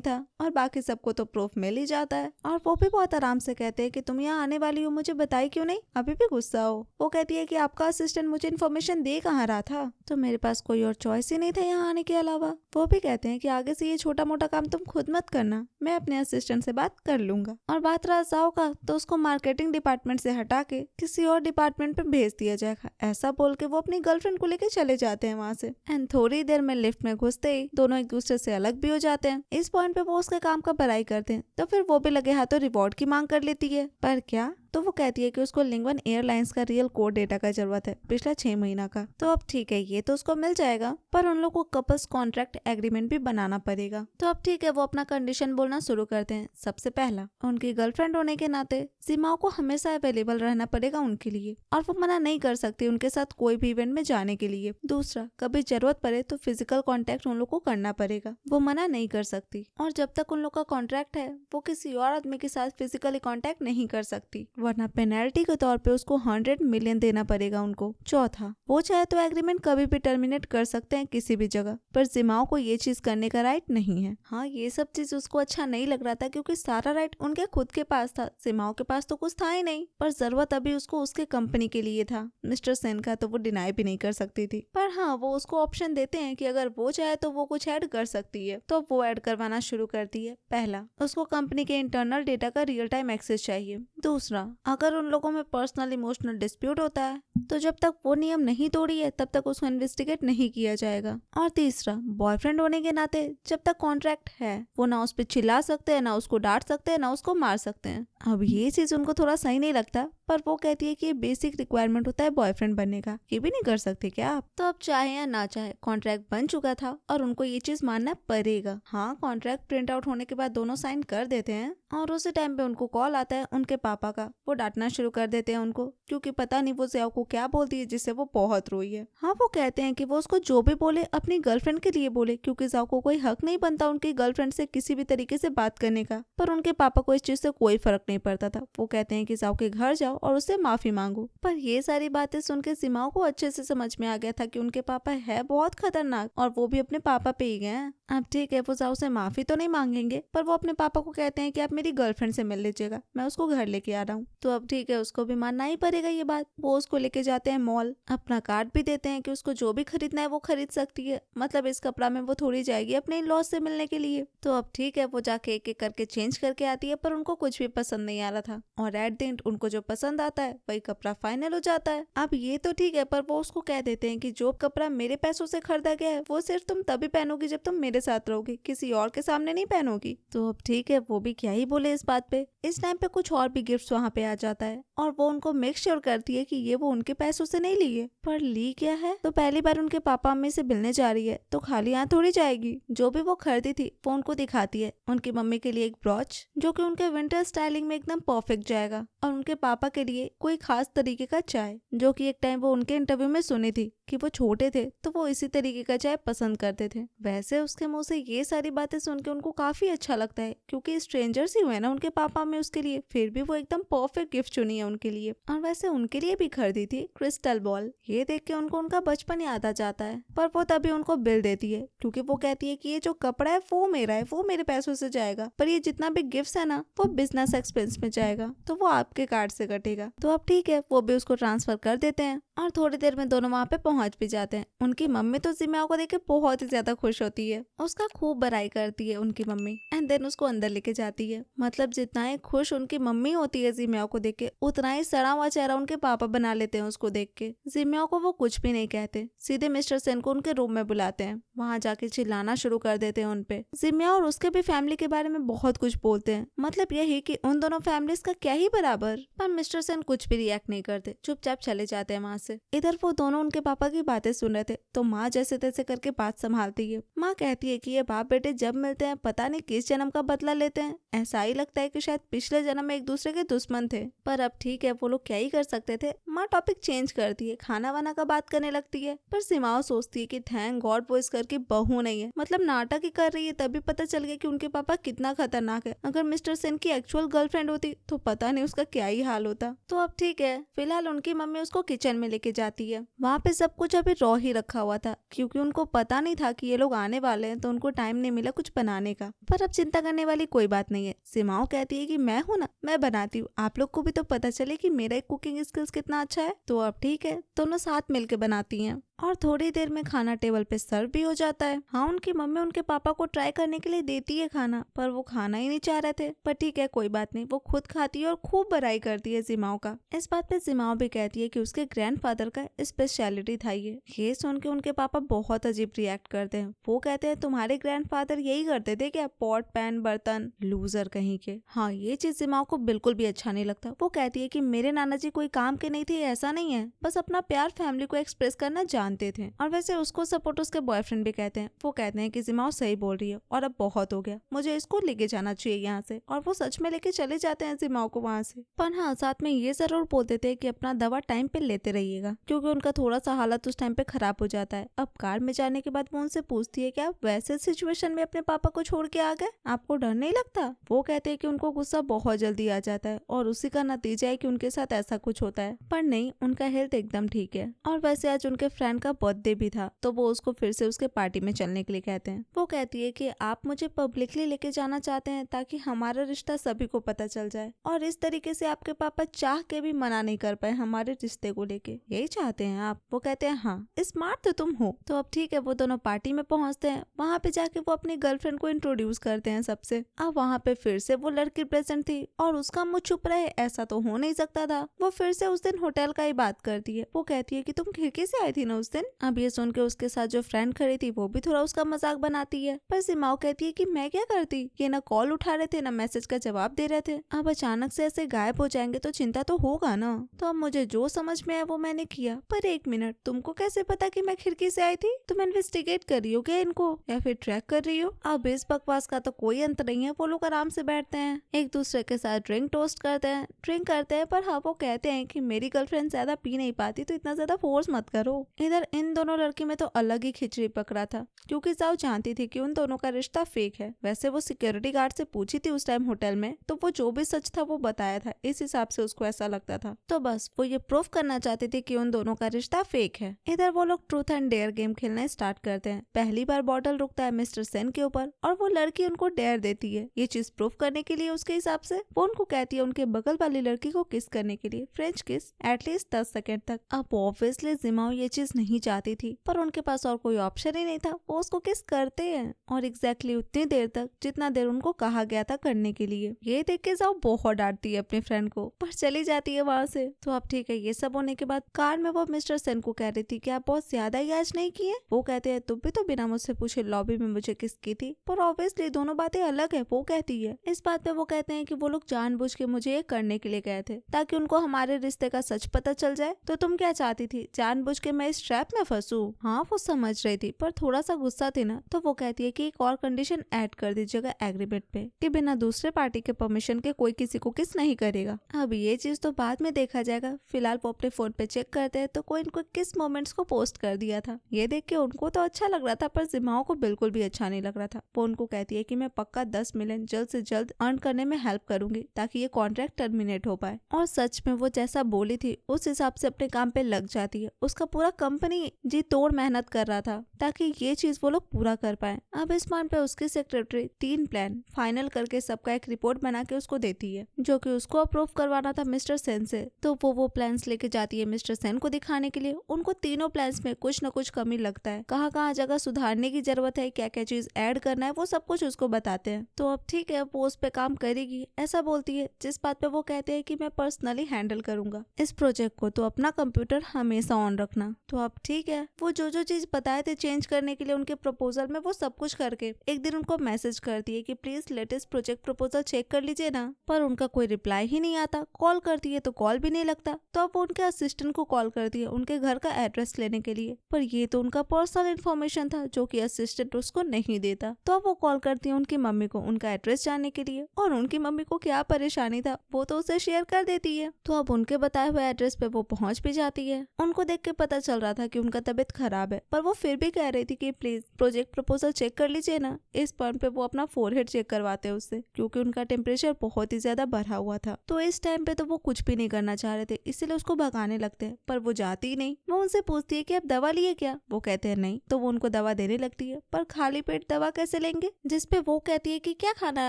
था और बाकी सबको तो प्रूफ मिल ही जाता है। और वो भी बहुत आराम से कहते हैं कि तुम यहाँ आने वाली हो, मुझे बताई क्यों नहीं, अभी भी गुस्सा हो। वो कहती है कि आपका असिस्टेंट मुझे इन्फॉर्मेशन दे कहाँ रहा था, तो मेरे पास कोई और चॉइस ही नहीं था यहाँ आने के अलावा। वो भी कहते हैं कि आगे से ये छोटा मोटा काम तुम खुद मत करना, मैं अपने असिस्टेंट से बात कर लूंगा। और बात रहा जाओ का, तो उसको मार्केटिंग डिपार्टमेंट से हटा के किसी और डिपार्टमेंट पे भेज दिया जाएगा, ऐसा बोल के वो अपनी गर्लफ्रेंड को लेके चले जाते हैं वहाँ से। एंड थोड़ी देर में लिफ्ट में घुसते ही दोनों एक दूसरे से अलग भी हो जाते हैं। इस पॉइंट पे वो उसके काम का बड़ाई करते हैं, तो फिर वो भी लगे हाथों रिवॉर्ड की मांग कर लेती है। पर क्या, तो वो कहती है कि उसको लिंगवन एयरलाइंस का रियल कोड डेटा का जरूरत है पिछला 6 महीना का। तो अब ठीक है, ये तो उसको मिल जाएगा, पर उन लोग को कपल्स कॉन्ट्रैक्ट एग्रीमेंट भी बनाना पड़ेगा। तो अब ठीक है, वो अपना कंडीशन बोलना शुरू करते हैं। सबसे पहला, उनकी गर्लफ्रेंड होने के नाते जिमाओ को हमेशा अवेलेबल रहना पड़ेगा उनके लिए और वो मना नहीं कर सकती उनके साथ कोई भी इवेंट में जाने के लिए। दूसरा, कभी जरूरत पड़े तो फिजिकल कॉन्टेक्ट उन लोग को करना पड़ेगा, वो मना नहीं कर सकती। और जब तक उन लोग का कॉन्ट्रैक्ट है वो किसी और आदमी के साथ फिजिकली कॉन्टेक्ट नहीं कर सकती, वरना पेनल्टी के तौर पे उसको 100 मिलियन देना पड़ेगा उनको। चौथा, वो चाहे तो एग्रीमेंट कभी भी टर्मिनेट कर सकते हैं किसी भी जगह, पर जिमाओ को ये चीज करने का राइट नहीं है। हाँ, ये सब चीज उसको अच्छा नहीं लग रहा था क्योंकि सारा राइट उनके खुद के पास था, जिमाओ के पास तो कुछ था ही नहीं। पर जरूरत अभी उसको उसके कंपनी के लिए था मिस्टर सेन का, तो वो डिनाई भी नहीं कर सकती थी। पर हाँ, वो उसको ऑप्शन देते हैं कि अगर वो चाहे तो वो कुछ ऐड कर सकती है, तो वो ऐड करवाना शुरू करती है। पहला, उसको कंपनी के इंटरनल डेटा का रियल टाइम एक्सेस चाहिए। दूसरा, अगर उन लोगों में पर्सनल इमोशनल डिस्प्यूट होता है तो जब तक वो नियम नहीं तोड़ी है तब तक उसको इन्वेस्टिगेट नहीं किया जाएगा। और तीसरा, बॉयफ्रेंड होने के नाते जब तक कॉन्ट्रैक्ट है वो ना उस पर चिल्ला सकते हैं, ना उसको डांट सकते हैं, ना उसको मार सकते हैं। अब ये चीज उनको थोड़ा सही नहीं लगता, पर वो कहती है कि ये बेसिक रिक्वायरमेंट होता है बॉयफ्रेंड बनने का, ये भी नहीं कर सकते क्या आप? तो अब चाहे या ना चाहे कॉन्ट्रैक्ट बन चुका था और उनको ये चीज मानना पड़ेगा। हाँ, कॉन्ट्रैक्ट प्रिंट आउट होने के बाद दोनों साइन कर देते हैं और उसी टाइम पे उनको कॉल आता है उनके पापा का। वो डांटना शुरू कर देते हैं उनको, क्योंकि पता नहीं वो ज़ियाओ को क्या बोलती है जिससे वो बहुत रोई है। हाँ, वो कहते हैं कि वो उसको जो भी बोले अपनी गर्लफ्रेंड के लिए बोले, क्योंकि ज़ियाओ को कोई हक नहीं बनता उनकी गर्लफ्रेंड से किसी भी तरीके से बात करने का। पर उनके पापा को इस चीज से कोई फर्क नहीं पड़ता था। वो कहते हैं कि ज़ियाओ के घर जाओ और उससे माफी मांगो। पर ये सारी बातें सुन के जिमाओ को अच्छे से समझ में आ गया था कि उनके पापा है बहुत खतरनाक और वो भी अपने पापा पे ही गए हैं। अब ठीक है, वो ज़ियाओ से माफी तो नहीं मांगेंगे, पर वो अपने पापा को कहते हैं कि आप मेरी गर्लफ्रेंड से मिल लीजिएगा, मैं उसको घर लेके आ रहा हूँ। तो अब ठीक है, उसको भी मानना ही पड़ेगा ये बात। वो उसको लेके जाते हैं मॉल, अपना कार्ड भी देते हैं कि उसको जो भी खरीदना है वो खरीद सकती है, मतलब इस कपड़ा में वो थोड़ी जाएगी अपने इन लॉज से मिलने के लिए। तो अब ठीक है, वो जाके एक एक करके चेंज करके आती है, पर उनको कुछ भी पसंद नहीं आ रहा था और एट द एंड उनको जो पसंद आता है वही कपड़ा फाइनल हो जाता है। अब ये तो ठीक है, पर वो उसको कह देते हैं कि जो कपड़ा मेरे पैसों से खरीदा गया है वो सिर्फ तुम तभी पहनोगी जब तुम मेरे साथ रहोगी, किसी और के सामने नहीं पहनोगी। तो अब ठीक है, वो भी क्या ही बोले इस बात पे। इस टाइम पे कुछ और भी गिफ्ट्स वहाँ पे आ जाता है और वो उनको मेक श्योर करती है कि ये वो उनके पैसों से नहीं ली है। पर ली क्या है, तो पहली बार उनके पापा मम्मी से मिलने जा रही है तो खाली हाथ थोड़ी जाएगी। जो भी वो खरीदी थी वो उनको दिखाती है। उनकी मम्मी के लिए एक ब्रॉच जो कि उनके विंटर स्टाइलिंग में एकदम परफेक्ट जाएगा, और उनके पापा के लिए कोई खास तरीके का चाय जो कि एक टाइम वो उनके इंटरव्यू में सुनी थी कि वो छोटे थे तो वो इसी तरीके का चाय पसंद करते थे। वैसे उसके मुंह से ये सारी बातें सुन के उनको काफी अच्छा लगता है, क्योंकि स्ट्रेंजर्स ही हुए ना उनके पापा में उसके लिए, फिर भी वो एकदम परफेक्ट गिफ्ट चुनी है उनके लिए। और वैसे उनके लिए भी खरीदी थी क्रिस्टल बॉल। ये देख के उनको उनका बचपन याद आ जाता है, पर वो तभी उनको बिल देती है, क्योंकि वो कहती है कि ये जो कपड़ा है वो मेरा है, वो मेरे पैसों से जाएगा, पर ये जितना भी गिफ्ट है ना वो बिजनेस एक्सपेंस में जाएगा, तो वो आपके कार्ड से कटेगा। तो अब ठीक है, वो भी उसको ट्रांसफर कर देते हैं और थोड़ी देर में दोनों वहाँ पे पहुंच भी जाते हैं। उनकी मम्मी तो जिम्याओ को देख के बहुत ही ज्यादा खुश होती है, उसका खूब बड़ाई करती है उनकी मम्मी, एंड देन उसको अंदर लेके जाती है। मतलब जितना ही खुश उनकी मम्मी होती है जिम्याओ को देख के, उतना ही सड़ा हुआ चेहरा उनके पापा बना लेते हैं उसको देख के। जिम्याओ को वो कुछ भी नहीं कहते, सीधे मिस्टर सेन को उनके रूम में बुलाते हैं, वहाँ जाके चिल्लाना शुरू कर देते हैं उनपे। जिम्याओ और उसके भी फैमिली के बारे में बहुत कुछ बोलते हैं, मतलब यही कि उन दोनों फैमिलीज का क्या ही बराबर। पर मिस्टर मिस्टर सेन कुछ भी रिएक्ट नहीं करते, चुपचाप चले जाते हैं वहाँ से। इधर वो दोनों उनके पापा की बातें सुन रहे थे तो माँ जैसे तैसे करके बात संभालती है। माँ कहती है कि ये बाप बेटे जब मिलते हैं पता नहीं किस जन्म का बदला लेते हैं, ऐसा ही लगता है कि शायद पिछले जन्म में एक दूसरे के दुश्मन थे, पर अब ठीक है वो लोग क्या ही कर सकते थे। माँ टॉपिक चेंज करती है, खाना वाना का बात करने लगती है, पर सीमाओं सोचती है कि थैंक गॉड वो इस घर की बहू नहीं है, मतलब नाटक ही कर रही है। तभी पता चल गया कि उनके पापा कितना खतरनाक है। अगर मिस्टर सेन की एक्चुअल गर्लफ्रेंड होती तो पता नहीं उसका क्या ही हाल होता। तो अब ठीक है, फिलहाल उनकी मम्मी उसको किचन में लेके जाती है। वहाँ पे सब कुछ अभी रॉ ही रखा हुआ था क्योंकि उनको पता नहीं था कि ये लोग आने वाले हैं, तो उनको टाइम नहीं मिला कुछ बनाने का। पर अब चिंता करने वाली कोई बात नहीं है। सीमाओं कहती है कि मैं हूँ ना, मैं बनाती हूँ, आप लोग को भी तो पता चले कि मेरा कुकिंग स्किल्स कितना अच्छा है। तो अब ठीक है, दोनों साथ मिलके बनाती हैं और थोड़ी देर में खाना टेबल पे सर्व भी हो जाता है। हाँ, उनकी मम्मी उनके पापा को ट्राई करने के लिए देती है खाना, पर वो खाना ही नहीं चाह रहे थे। पर ठीक है कोई बात नहीं, वो खुद खाती है और खूब बड़ाई करती है जिमाओ का। इस बात पे जिमाओ भी कहती है कि उसके ग्रैंडफादर का स्पेशलिटी था ये सुन के उनके पापा बहुत अजीब रिएक्ट करते हैं। वो कहते हैं तुम्हारे ग्रैंडफादर यही करते थे क्या, पॉट पैन बर्तन, लूजर कहीं के। हाँ, ये चीज जिमाओ को बिल्कुल भी अच्छा नहीं लगता। वो कहती है कि मेरे नाना जी कोई काम के नहीं थे, ऐसा नहीं है, बस अपना प्यार फैमिली को एक्सप्रेस करना जानते थे। और वैसे उसको सपोर्ट उसके बॉयफ्रेंड भी कहते हैं। वो कहते हैं कि जिमाओ सही बोल रही है और अब बहुत हो गया, मुझे इसको लेके जाना चाहिए यहाँ से। और वो सच में लेके चले जाते हैं जिमाओ को वहाँ से। पर हाँ, साथ में ये जरूर बोल देते हैं कि अपना दवा टाइम पे लेते रहिएगा क्योंकि उनका थोड़ा सा हालत उस टाइम पे खराब हो जाता है। अब कार में जाने के बाद वो उनसे पूछती है कि आप वैसे सिचुएशन में अपने पापा को छोड़ के आ गए, आपको डर नहीं लगता। वो कहते हैं कि उनको गुस्सा बहुत जल्दी आ जाता है और उसी का नतीजा है कि उनके साथ ऐसा कुछ होता है। पर नहीं, उनका हेल्थ एकदम ठीक है। और वैसे आज उनके फ्रेंड का बर्थडे भी था तो वो उसको फिर से उसके पार्टी में चलने के लिए कहते हैं। वो कहती है कि आप मुझे पब्लिकली लेके जाना चाहते हैं ताकि हमारा रिश्ता सभी को पता चल जाए, और इस तरीके से आपके पापा चाह के भी मना नहीं कर पाए हमारे रिश्ते को लेके, यही चाहते हैं आप। वो कहते हैं हाँ, स्मार्ट तो तुम हो। तो अब ठीक है, वो दोनों पार्टी में पहुंचते हैं। वहाँ पे जाके वो अपनी गर्लफ्रेंड को इंट्रोड्यूस करते हैं सबसे। अब वहाँ पे फिर से वो लड़की प्रेजेंट थी और उसका मुंह चुप रहे ऐसा तो हो नहीं सकता था। वो फिर से उस दिन होटल का ही बात करती है। वो कहती है कि तुम खिड़की से आई थी ना उस दिन। अब ये सुन के उसके साथ जो फ्रेंड खड़ी थी वो भी थोड़ा उसका मजाक बनाती है। पर सिमाओ कहती है कि मैं क्या करती, ये ना कॉल उठा रहे थे ना मैसेज का जवाब दे रहे थे, अब अचानक से ऐसे गायब हो जाएंगे तो चिंता तो होगा ना। तो अब मुझे जो समझ में आया वो मैंने किया। पर एक मिनट, तुमको कैसे पता कि मैं खिड़की से आई थी? तुम इन्वेस्टिगेट कर रही हो क्या इनको या फिर ट्रैक कर रही हो? अब इस बकवास का तो कोई अंत नहीं है। वो लोग आराम से बैठते हैं, एक दूसरे के साथ ड्रिंक टोस्ट करते हैं, ड्रिंक करते हैं। पर हाँ, वो कहते हैं कि मेरी गर्लफ्रेंड ज्यादा पी नहीं पाती तो इतना ज्यादा फोर्स मत करो। इधर इन दोनों लड़की में तो अलग ही खिचड़ी पकड़ा था क्योंकि जाओ जानती थी कि उन दोनों का रिश्ता फेक है। वैसे वो सिक्योरिटी गार्ड से पूछी थी उस टाइम होटल में, तो वो जो भी सच था वो बताया था, इस हिसाब से उसको ऐसा लगता था। तो बस वो ये प्रूफ करना चाहती थी कि उन दोनों का रिश्ता फेक है। इधर वो लोग ट्रूथ एंड डेयर गेम खेलना स्टार्ट करते हैं। पहली बार बॉटल रुकता है मिस्टर सेन के ऊपर और वो लड़की उनको डेयर देती है ये चीज प्रूफ करने के लिए। उसके हिसाब से वो उनको कहती है उनके बगल वाली लड़की को किस करने के लिए, फ्रेंच किस, एटलीस्ट 10 सेकेंड तक। अब ऑब्वियसली जिमाओ ये चीज नहीं चाहती थी पर उनके पास और कोई ऑप्शन ही नहीं था, वो उसको किस करते हैं और एग्जैक्टली उतनी देर तक जितना देर उनको कहा गया था करने के लिए। ये देख के जाओ बहुत डांटती है अपने फ्रेंड को पर चली जाती है वहां से। तो अब ठीक है, ये सब होने के बाद कार में वो मिस्टर सेन को कह रही थी कि आप बहुत ज्यादा ही आज नहीं किए। वो कहते हैं तुम भी तो बिना मुझसे पूछे लॉबी में मुझे किस की थी, पर ऑब्वियसली दोनों बातें अलग है। वो कहती है इस बात पे वो कहते हैं कि वो लोग जानबूझ के मुझे ये करने के लिए गए थे ताकि उनको हमारे रिश्ते का सच पता चल जाए। तो तुम क्या चाहती थी, जानबूझ के मैं इस ट्रैप में फंसूं? हाँ, वो समझ रही थी पर थोड़ा सा गुस्सा थी ना, तो वो कहती है कि एक और कंडीशन ऐड कर दीजिएगा एग्रीमेंट पे कि बिना दूसरे पार्टी के परमिशन के कोई किसी को किस नहीं करेगा। अब ये चीज तो बाद में देखा जाएगा, फिलहाल वो अपने फोन पे चेक करते हैं तो कोई इनको किस मोमेंट्स को पोस्ट कर दिया था। ये देख के उनको तो अच्छा लग रहा था पर जिमाओ को बिल्कुल भी अच्छा नहीं लग रहा था। वो उनको कहती है कि मैं पक्का 10 मिलियन जल्द से जल्द अर्न करने में हेल्प करूंगी ताकि ये कॉन्ट्रैक्ट टर्मिनेट हो पाए। और सच में वो जैसा बोली थी उस हिसाब से अपने काम पे लग जाती है। उसका पूरा कंपनी जी तोड़ मेहनत कर रहा था ताकि ये चीज वो लोग पूरा कर पाए। अब इस पॉइंट पे उसकी सेक्रेटरी 3 प्लान फाइनल करके सबका एक रिपोर्ट बना के उसको देती है जो कि उसको अप्रूव करवाना था मिस्टर सेन से। तो वो प्लान्स लेके जाती है मिस्टर सेन को दिखाने के लिए। उनको तीनों प्लान्स में कुछ न कुछ कमी लगता है, कहाँ जगह सुधारने की जरूरत है, क्या क्या चीज ऐड करना है, वो सब कुछ उसको बताते हैं। तो अब ठीक है, वो उस पे काम करेगी ऐसा बोलती है, जिस बात पे वो कहते हैं कि मैं पर्सनली हैंडल करूंगा इस प्रोजेक्ट को, तो अपना कंप्यूटर हमेशा ऑन रखना। तो अब अब ठीक है, वो जो चीज बताए थे चेंज करने के लिए उनके प्रपोजल में, वो सब कुछ करके एक दिन उनको मैसेज कर दिए कि please latest project proposal check कर लीजिए ना, पर उनका कोई रिप्लाई ही नहीं आता। कॉल करती है तो कॉल भी नहीं लगता, तो अब वो उनके असिस्टेंट को कॉल करती है उनके घर का एड्रेस लेने के लिए, पर ये तो उनका पर्सनल इन्फॉर्मेशन था जो कि असिस्टेंट उसको नहीं देता। तो अब वो कॉल करती है उनकी मम्मी को उनका एड्रेस जानने के लिए, और उनकी मम्मी को क्या परेशानी था वो तो उसे शेयर कर देती है। तो अब उनके बताए हुए एड्रेस पे वो पहुंच भी जाती है। उनको देख के पता चल रहा था कि उनका तबीयत खराब है, पर वो फिर भी कह रही थी कि प्लीज प्रोजेक्ट प्रपोजल चेक कर लीजिए ना। इस पॉइंट पे वो अपना फोरहेड चेक करवाते हैं उससे, क्योंकि उनका टेम्परेचर बहुत ही ज्यादा बढ़ा हुआ था। तो इस टाइम पे तो वो कुछ भी नहीं करना चाह रहे थे, इसीलिए उसको भगाने लगते हैं, पर वो जाती ही नहीं। वो उनसे पूछती है कि आप दवा लिए क्या, वो कहते हैं नहीं। तो वो उनको दवा देने लगती है, पर खाली पेट दवा कैसे लेंगे, जिसपे वो कहती है कि क्या खाना है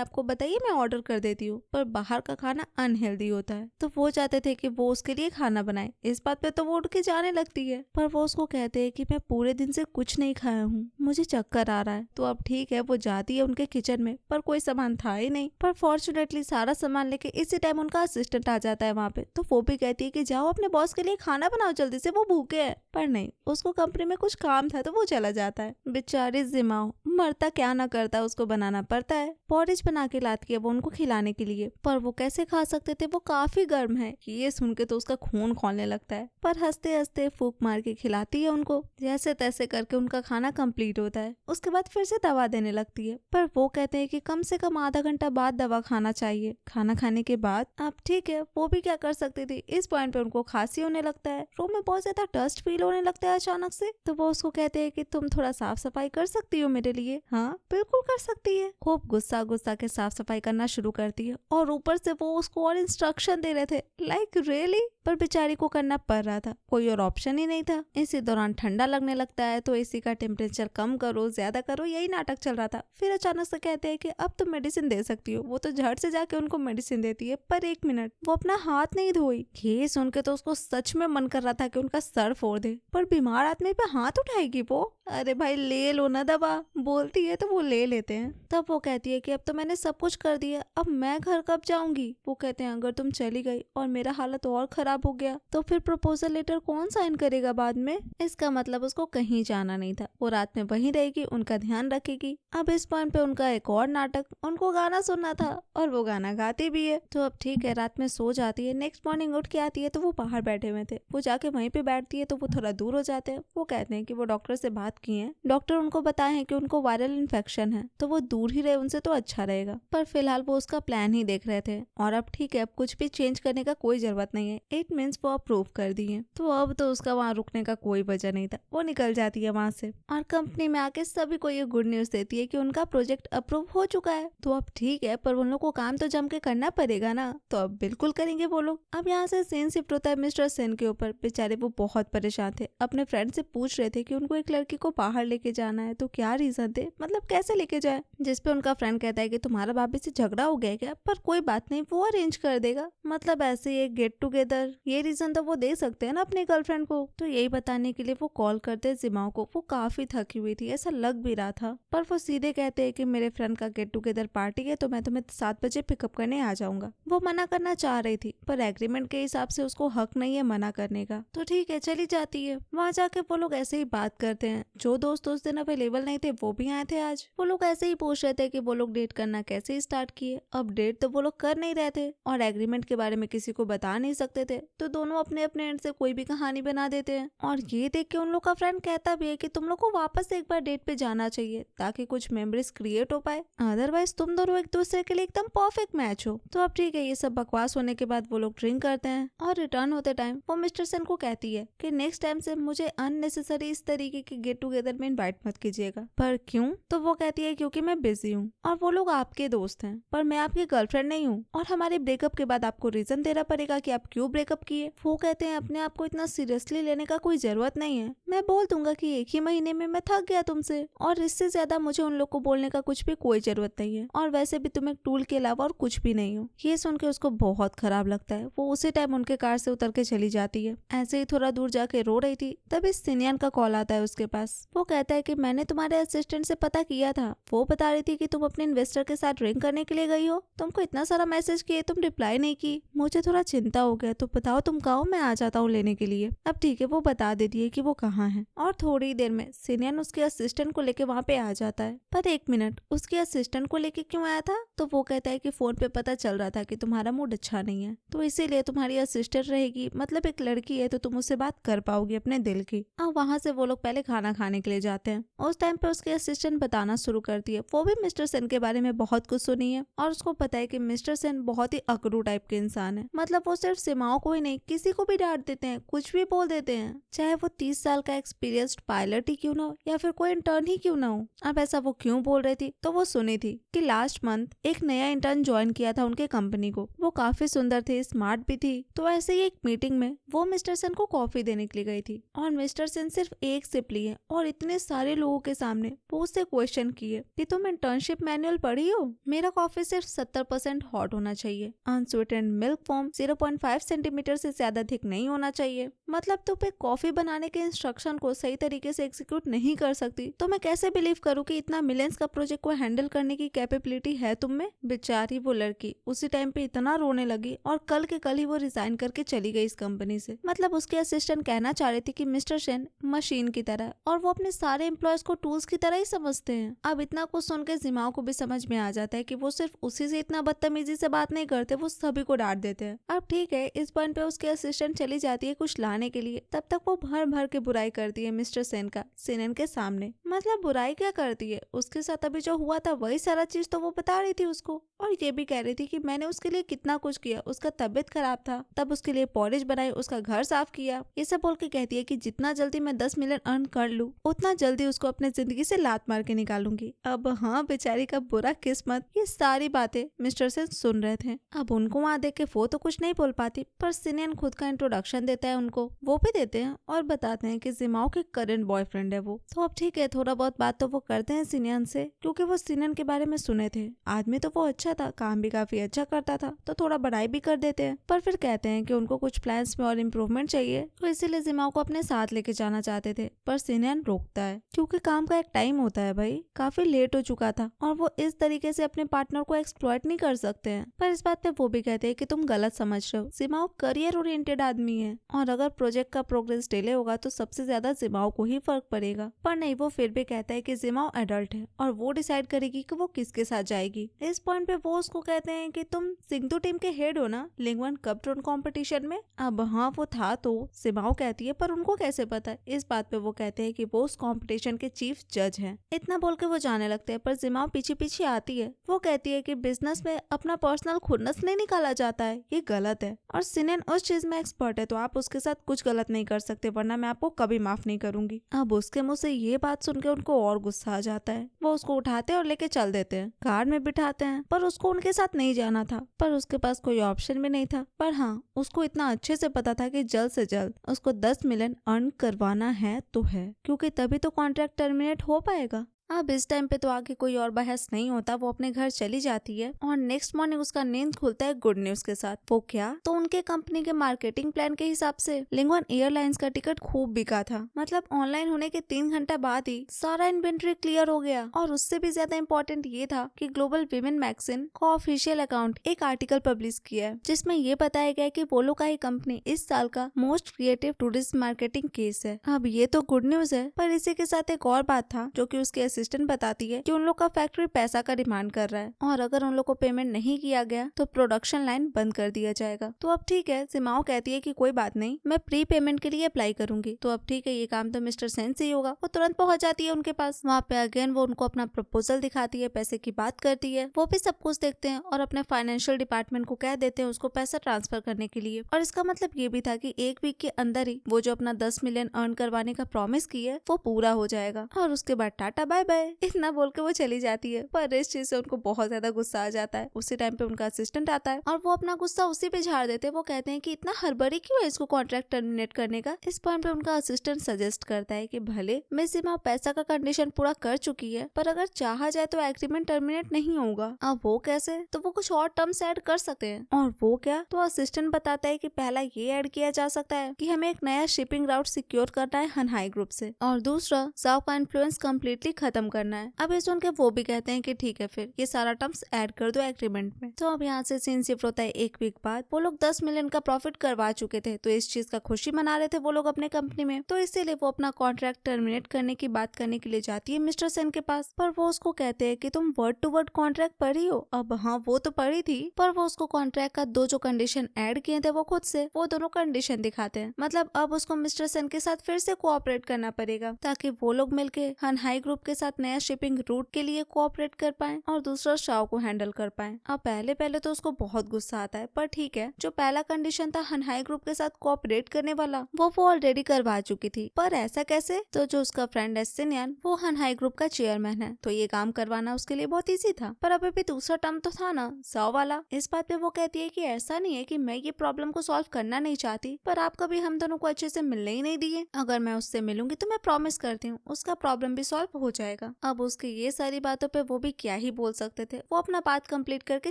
आपको बताइए, मैं ऑर्डर कर देती हूँ। पर बाहर का खाना अनहेल्दी होता है, तो वो चाहते थे कि वो उसके लिए खाना बनाए। इस बात पे तो वो उठ के जाने लगती है, पर वो उसको कहते हैं कि मैं पूरे दिन से कुछ नहीं खाया हूँ, मुझे चक्कर आ रहा है। तो अब ठीक है, वो जाती है उनके किचन में, पर कोई सामान था ही नहीं। पर फॉर्चुनेटली सारा सामान लेके इसी टाइम उनका असिस्टेंट आ जाता है वहाँ पे। तो वो भी कहती है कि जाओ अपने बॉस के लिए खाना बनाओ जल्दी से, वो भूखे हैं। पर नहीं, उसको कंपनी में कुछ काम था तो वो चला जाता है। बेचारी जिमाओ मरता क्या ना करता, उसको बनाना पड़ता है। पॉरेज बना के लाती है वो उनको खिलाने के लिए, पर वो कैसे खा सकते थे, वो काफी गर्म है। ये सुन के तो उसका खून खौलने लगता है, पर हंसते हंसते फूंक मार के खिलाती है उनको। जैसे तैसे करके उनका खाना कंप्लीट होता है। उसके बाद फिर से दवा देने लगती है, पर वो कहते हैं कि कम से कम आधा घंटा बाद दवा खाना चाहिए। खाना खाने के बाद अब ठीक है, वो भी क्या कर सकती थी। इस पॉइंट पे उनको खांसी होने लगता है, रूम में बहुत ज्यादा डस्ट फील होने लगता है अचानक से। तो वो उसको कहते हैं कि तुम थोड़ा साफ सफाई कर सकती हो मेरे लिए। हाँ बिल्कुल कर सकती है। खूब गुस्सा गुस्सा के साफ सफाई करना शुरू करती है, और ऊपर से वो उसको और इंस्ट्रक्शन दे रहे थे, लाइक रियली। पर बेचारी को करना पड़ रहा था, कोई और ऑप्शन ही नहीं था। इसी दौरान ठंडा लगने लगता है, तो एसी का टेम्परेचर कम करो ज्यादा करो, यही नाटक चल रहा था। फिर अचानक से कहते हैं कि अब तुम मेडिसिन दे सकती हो। वो तो झट से जाके उनको मेडिसिन देती है, पर एक मिनट, वो अपना हाथ नहीं धोई। ये सुन के तो उसको सच में मन कर रहा था कि उनका सर फोड़ दे, पर बीमार आदमी पे हाथ उठाएगी वो। अरे भाई ले लो ना दवा, बोलती है तो वो ले लेते हैं। तब वो कहती है कि अब तो मैंने सब कुछ कर दिया, अब मैं घर कब जाऊंगी। वो कहते हैं अगर तुम चली गई और मेरा हालत और खराब हो गया तो फिर प्रपोजल लेटर कौन साइन करेगा बाद में। इसका मतलब उसको कहीं जाना नहीं था, वो रात में वहीं रहेगी, उनका ध्यान रखेगी। अब इस पॉइंट पे उनका एक और नाटक, उनको गाना सुनना था और वो गाना गाती भी है। तो अब ठीक है, रात में सो जाती है। नेक्स्ट मॉर्निंग उठ के आती है तो वो बाहर बैठे हुए थे, वो जाके वहीं पे बैठती है तो वो थोड़ा दूर हो जाते हैं। वो कहते हैं कि वो डॉक्टर से बात की है, डॉक्टर उनको बताए हैं कि उनको वायरल इन्फेक्शन है, तो वो दूर ही रहे उनसे तो अच्छा रहेगा। पर फिलहाल वो उसका प्लान ही देख रहे थे। और अब ठीक है, अब कुछ भी चेंज करने का कोई जरूरत नहीं है। इट मीन्स वो अप्रूव कर दिए, तो अब तो उसका वहाँ रुकने का कोई वजह नहीं था। वो निकल जाती है वहाँ से और कंपनी में आके सभी को ये गुड न्यूज देती है कि उनका प्रोजेक्ट अप्रूव हो चुका है। तो अब ठीक है, पर उन लोग को काम तो जम के करना पड़ेगा ना, तो अब बिल्कुल करेंगे वो लोग। अब यहाँ से सीन शिफ्ट होता है मिस्टर सेन के ऊपर। बेचारे वो बहुत परेशान थे, अपने फ्रेंड से पूछ रहे थे कि उनको एक लड़की को बाहर लेके जाना है, तो क्या रीजन थे, मतलब कैसे लेके जाए। जिसपे उनका फ्रेंड कहता है कि तुम्हारा भाभी से झगड़ा हो गया क्या, पर कोई बात नहीं, वो अरेंज कर देगा, मतलब ऐसे ही एक गेट टुगेदर, ये रीजन तो वो दे सकते हैं ना अपनी गर्लफ्रेंड को। तो यही बताने के लिए वो कॉल करते हैं जिमाओ को। वो काफी थकी हुई थी, ऐसा लग भी रहा था, पर वो सीधे कहते हैं कि मेरे फ्रेंड का गेट टुगेदर पार्टी है, तो मैं तुम्हें 7 बजे पिकअप करने आ जाऊंगा। वो मना करना चाह रही थी, पर एग्रीमेंट के हिसाब से उसको हक नहीं है मना करने का, तो ठीक है चली जाती है। वहाँ जाके वो लोग ऐसे ही बात करते हैं। जो दोस्त उस दिन अवेलेबल नहीं थे वो भी आए थे आज। वो लोग ऐसे ही पूछ रहे थे कि वो लोग डेट करना कैसे स्टार्ट किए। अब डेट तो वो लोग कर नहीं रहे थे और एग्रीमेंट के बारे में किसी को बता नहीं सकते थे, तो दोनों अपने अपने एंड से कोई भी कहानी बना देते हैं। और ये देख के उन लोग का फ्रेंड कहता भी है कि तुम लोग को वापस एक बार डेट पे जाना चाहिए ताकि कुछ मेमोरीज क्रिएट हो पाए, अदरवाइज तुम दोनों एक दूसरे के लिए एकदम परफेक्ट मैच हो। तो अब ठीक है, ये सब बकवास होने के बाद वो लोग ड्रिंक करते हैं और रिटर्न होते टाइम वो मिस्टर सेन को कहती है कि नेक्स्ट टाइम से मुझे अननेसेसरी इस तरीके के गेट टुगेदर में इनवाइट मत कीजिएगा। पर क्यों? तो वो कहती है क्योंकि मैं बिजी हूँ और वो लोग आपके दोस्त हैं, पर मैं आपकी गर्लफ्रेंड नहीं हूँ, और हमारे ब्रेकअप के बाद आपको रीजन देना पड़ेगा कि आप क्यों ब्रेकअप किए। वो कहते हैं अपने आप को इतना सीरियसली लेने का कोई जरूरत नहीं है, मैं बोल दूंगा कि एक ही महीने में मैं थक गया तुमसे, और इससे ज्यादा मुझे उन लोग को बोलने का कुछ भी कोई जरूरत नहीं है, और वैसे भी तुम एक टूल के अलावा और कुछ भी नहीं हो। ये सुन के उसको बहुत खराब लगता है। वो उसी टाइम उनके कार से उतर के चली जाती है। ऐसे ही थोड़ा दूर जाके रो रही थी, तभी सिनियन का कॉल आता है उसके पास। वो कहता है कि मैंने तुम्हारे असिस्टेंट से पता किया था, वो बता रही थी कि तुम अपने इन्वेस्टर के साथ ड्रिंक करने के लिए गई हो, तुमको इतना सारा मैसेज किए तुम रिप्लाई नहीं की, मुझे थोड़ा चिंता हो गया, तो बताओ तुम कहो, मैं आ जाता हूँ लेने के लिए। अब ठीक है, वो बता बता देती है कि वो कहाँ है और थोड़ी देर में सिनियन उसके असिस्टेंट को लेके वहाँ पे आ जाता है। पर एक मिनट, उसके असिस्टेंट को लेके क्यों आया था? तो वो कहता है कि फोन पे पता चल रहा था कि तुम्हारा मूड अच्छा नहीं है, तो इसीलिए तुम्हारी असिस्टेंट रहेगी, मतलब एक लड़की है, तो तुम उससे बात कर पाओगी अपने दिल की। अब वहाँ से वो लोग पहले खाना खाने के लिए जाते हैं। उस टाइम पे उसके असिस्टेंट बताना शुरू करती है, वो भी मिस्टर सेन के बारे में बहुत कुछ सुनी है और उसको पता है कि मिस्टर सेन बहुत ही अकड़ू टाइप के इंसान है। मतलब वो सिर्फ सीमाओं को ही नहीं, किसी को भी डांट देते हैं, कुछ भी बोल देते हैं, चाहे वो 30 साल का एक्सपीरियंस्ड पायलट ही क्यों ना हो या फिर कोई इंटर्न ही क्यों ना हो। अब ऐसा वो क्यों बोल रही थी? तो वो सुनी थी कि लास्ट मंथ एक नया इंटर्न ज्वाइन किया था उनके कंपनी को। वो काफी सुंदर थे, स्मार्ट भी थी। तो ऐसे ही एक मीटिंग में वो मिस्टर सेन को कॉफी देने के लिए गई थी और मिस्टर सेन सिर्फ एक सिप लिए और इतने सारे लोगों के सामने वो उससे क्वेश्चन किए कि तुम इंटर्नशिप मैनुअल पढ़ी हो? मेरा कॉफी सिर्फ 70% हॉट होना चाहिए, अनस्वीटेंड मिल्क फॉर्म 0.5 सेंटीमीटर से ज्यादा थिक नहीं होना चाहिए। मतलब तुम एक कॉफी बनाने के इंस्ट्रक्शन को सही तरीके से एग्जीक्यूट नहीं कर सकती, तो मैं कैसे बिलीव करूँ कि इतना मिलियंस का प्रोजेक्ट को हैंडल करने की कैपेबिलिटी है तुम में? बेचारी वो लड़की उसी टाइम पे इतना रोने लगी और कल के कल ही वो रिजाइन करके चली गई इस कंपनी से। मतलब उसके असिस्टेंट कहना चाह रहे थे कि मिस्टर सेन मशीन की तरह और वो अपने सारे एम्प्लॉयज को टूल्स की तरह ही समझते हैं। अब इतना कुछ सुन के जिमाओ को भी समझ में आ जाता है कि वो सिर्फ उसी से इतना बदतमीजी से बात नहीं करते, वो सभी को डांट देते हैं। अब ठीक है, इस पॉइंट पे उसके असिस्टेंट चली जाती है कुछ लाने के लिए, तब तक वो भर भर के बुराई करती है मिस्टर सेन का सिनन के सामने। मतलब बुराई क्या करती है, उसके साथ अभी जो हुआ था वही सारा चीज तो वो बता रही थी उसको, और ये भी कह रही थी कि मैंने उसके लिए कितना कुछ किया, उसका तबीयत खराब था तब उसके लिए पॉरिज बनाई, उसका घर साफ किया। ये सब बोल के कहती है कि जितना जल्दी मैं 10 मिलियन अर्न कर लूं उतना जल्दी उसको अपने जिंदगी से लात मार के निकालूंगी। अब हाँ, बेचारी का बुरा किस्मत। ये सारी बातें मिस्टर सेन सुन रहे थे। अब उनको वहाँ देख के वो तो कुछ नहीं बोल पाती, पर सिनियन खुद का इंट्रोडक्शन देता है उनको, वो भी देते हैं और बताते हैं कि जिमाओ के करंट बॉयफ्रेंड है वो। तो अब ठीक है, थोड़ा बहुत बात तो वो करते हैं सिनियन से, क्योंकि वो सिनियन के बारे में सुने थे। आदमी तो वो अच्छा था, काम भी काफी अच्छा करता था, तो थोड़ा बड़ाई भी कर देते हैं। पर फिर कहते हैं कि उनको कुछ प्लान्स में और इम्प्रूवमेंट चाहिए, तो इसीलिए जिमाओ को अपने साथ लेके जाना चाहते थे। पर सिनियन रोकता है, क्योंकि काम का एक टाइम होता है भाई, काफी लेट हो चुका था और वो इस तरीके से अपने पार्टनर को एक्सप्लॉइट नहीं कर सकते हैं। पर इस बात पे वो भी कहते हैं कि तुम गलत समझ रहे हो, जिमाओ करियर ओरिएंटेड आदमी है और अगर प्रोजेक्ट का प्रोग्रेस डिले होगा तो सबसे ज्यादा जिमाओ को ही फर्क पड़ेगा। पर नहीं, वो फिर भी कहता है कि जिमाओ एडल्ट है और वो डिसाइड करेगी कि वो किसके साथ जाएगी। इस पॉइंट पे वो उसको कहते हैं कि तुम सिंगदू टीम के हेड हो ना लिंगवन कप ट्रोन कॉम्पिटिशन में? अब हाँ, वो था, तो जिमाओ कहती है पर उनको कैसे पता है? इस बात पे वो कहते हैं कि वो उस कॉम्पिटिशन के चीफ जज हैं। इतना बोल के वो जाने लगते हैं, पर जिमाओ पीछे पीछे आती है। वो कहती है कि बिजनेस में अपना पर्सनल खुन्नस नहीं निकाला जाता है, ये गलत है और सिनेन उस चीज में एक्सपर्ट है, तो आप उसके साथ कुछ गलत नहीं कर सकते, वरना मैं आपको कभी माफ नहीं करूंगी। अब उसके मुंह से ये बात सुन के उनको और गुस्सा आ जाता है। वो उसको उठाते और लेके चल देते हैं, कार में बिठाते हैं, पर उसको उनके साथ नहीं जाना था, पर उसके पास कोई ऑप्शन भी नहीं था। पर हाँ, उसको इतना अच्छे से पता था कि जल्द से जल्द उसको 10 मिलियन अर्न करवाना है तो है, क्योंकि तभी तो कॉन्ट्रैक्ट टर्मिनेट हो पाएगा। अब इस टाइम पे तो आगे कोई और बहस नहीं होता, वो अपने घर चली जाती है और नेक्स्ट मॉर्निंग उसका नींद खुलता है गुड न्यूज के साथ। वो क्या? तो उनके कंपनी के मार्केटिंग प्लान के हिसाब से लिंगवन एयरलाइंस का टिकट खूब बिका था। मतलब ऑनलाइन होने के 3 घंटा बाद ही सारा इन्वेंट्री क्लियर हो गया। और उससे भी ज्यादा इम्पोर्टेंट ये था कि ग्लोबल विमेन मैगजीन का ऑफिशियल अकाउंट एक आर्टिकल पब्लिश किया है, जिसमें ये बताया गया कि पोलो का ही कंपनी इस साल का most creative tourist marketing case है। अब ये तो गुड न्यूज है, पर इसी के साथ एक और बात था जो कि उसके असिस्टेंट बताती है कि उन लोग का फैक्ट्री पैसा का डिमांड कर रहा है और अगर उन लोग को पेमेंट नहीं किया गया तो प्रोडक्शन लाइन बंद कर दिया जाएगा। तो अब ठीक है, जिमाओ कहती है कि कोई बात नहीं, मैं प्री पेमेंट के लिए अप्लाई करूंगी। तो अब ठीक है, ये काम तो मिस्टर सेन से ही होगा। वो तुरंत पहुंच जाती है उनके पास। वहाँ पे अगेन वो उनको अपना प्रपोजल दिखाती है, पैसे की बात करती है। वो भी सब कुछ देखते हैं और अपने फाइनेंशियल डिपार्टमेंट को कह देते हैं उसको पैसा ट्रांसफर करने के लिए। और इसका मतलब ये भी था कि 1 वीक के अंदर ही वो जो अपना 10 मिलियन अर्न करवाने का प्रॉमिस की है वो पूरा हो जाएगा। और उसके बाद टाटा बाय बाय इतना बोल के वो चली जाती है। पर इस चीज से उनको बहुत ज्यादा गुस्सा आ जाता है। उसी टाइम पे उनका असिस्टेंट आता है और वो अपना गुस्सा उसी पे झाड़ देते हैं। वो कहते हैं कि इतना हड़बड़ी क्यों है इसको कॉन्ट्रैक्ट टर्मिनेट करने का। इस पॉइंट पे उनका असिस्टेंट सजेस्ट करता है कि भले मिस जिमा पैसा का कंडीशन पूरा कर चुकी है, पर अगर चाहा जाए तो एग्रीमेंट टर्मिनेट नहीं होगा। अब वो कैसे? तो वो कुछ और टर्म्स ऐड कर सकते हैं। और वो क्या? तो असिस्टेंट बताता है कि पहला ये ऐड किया जा सकता है कि हमें एक नया शिपिंग राउट सिक्योर करना है हनहाई ग्रुप से, और दूसरा जाओ का इन्फ्लुएंस कम्प्लीटली खत्म खत्म करना है। अब ये सुन के वो भी कहते हैं कि ठीक है, फिर ये सारा टर्म्स ऐड कर दो एग्रीमेंट में। तो अब यहाँ से सीन शिफ्ट होता है 1 वीक बाद। वो लोग 10 मिलियन का प्रॉफिट करवा चुके थे, तो इस चीज का खुशी मना रहे थे वो लोग अपने कंपनी में। तो इसीलिए वो अपना कॉन्ट्रैक्ट टर्मिनेट करने की बात करने के लिए जाती है मिस्टर सेन के पास। पर वो उसको कहते हैं कि तुम वर्ड टू वर्ड कॉन्ट्रैक्ट पढ़ी हो। अब हाँ, वो तो पढ़ी थी, पर वो उसको कॉन्ट्रैक्ट का जो कंडीशन ऐड किए थे वो खुद से वो दोनों कंडीशन दिखाते हैं। मतलब अब उसको मिस्टर सेन के साथ फिर से कोऑपरेट करना पड़ेगा ताकि वो लोग मिलके हनहाई ग्रुप के साथ नया शिपिंग रूट के लिए कोऑपरेट कर पाए और दूसरा शाओ को हैंडल कर पाए। अब पहले पहले तो उसको बहुत गुस्सा आता है, पर ठीक है, जो पहला कंडीशन था हनहाई ग्रुप के साथ कोऑपरेट करने वाला, वो ऑलरेडी करवा चुकी थी। पर ऐसा कैसे? तो जो उसका फ्रेंड है सिनयान, वो हनहाई ग्रुप का चेयरमैन है, तो ये काम करवाना उसके लिए बहुत इजी था। पर अभी भी दूसरा टर्म तो था ना, जाओ वाला। इस बात पे वो कहती है कि ऐसा नहीं है कि मैं ये प्रॉब्लम को सॉल्व करना नहीं चाहती, पर आप कभी हम दोनों को अच्छे से मिलने ही नहीं दिए। अगर मैं उससे मिलूंगी तो मैं प्रॉमिस करती हूँ उसका प्रॉब्लम भी सॉल्व हो जाएगा। अब उसके ये सारी बातों पे वो भी क्या ही बोल सकते थे। वो अपना बात कंप्लीट करके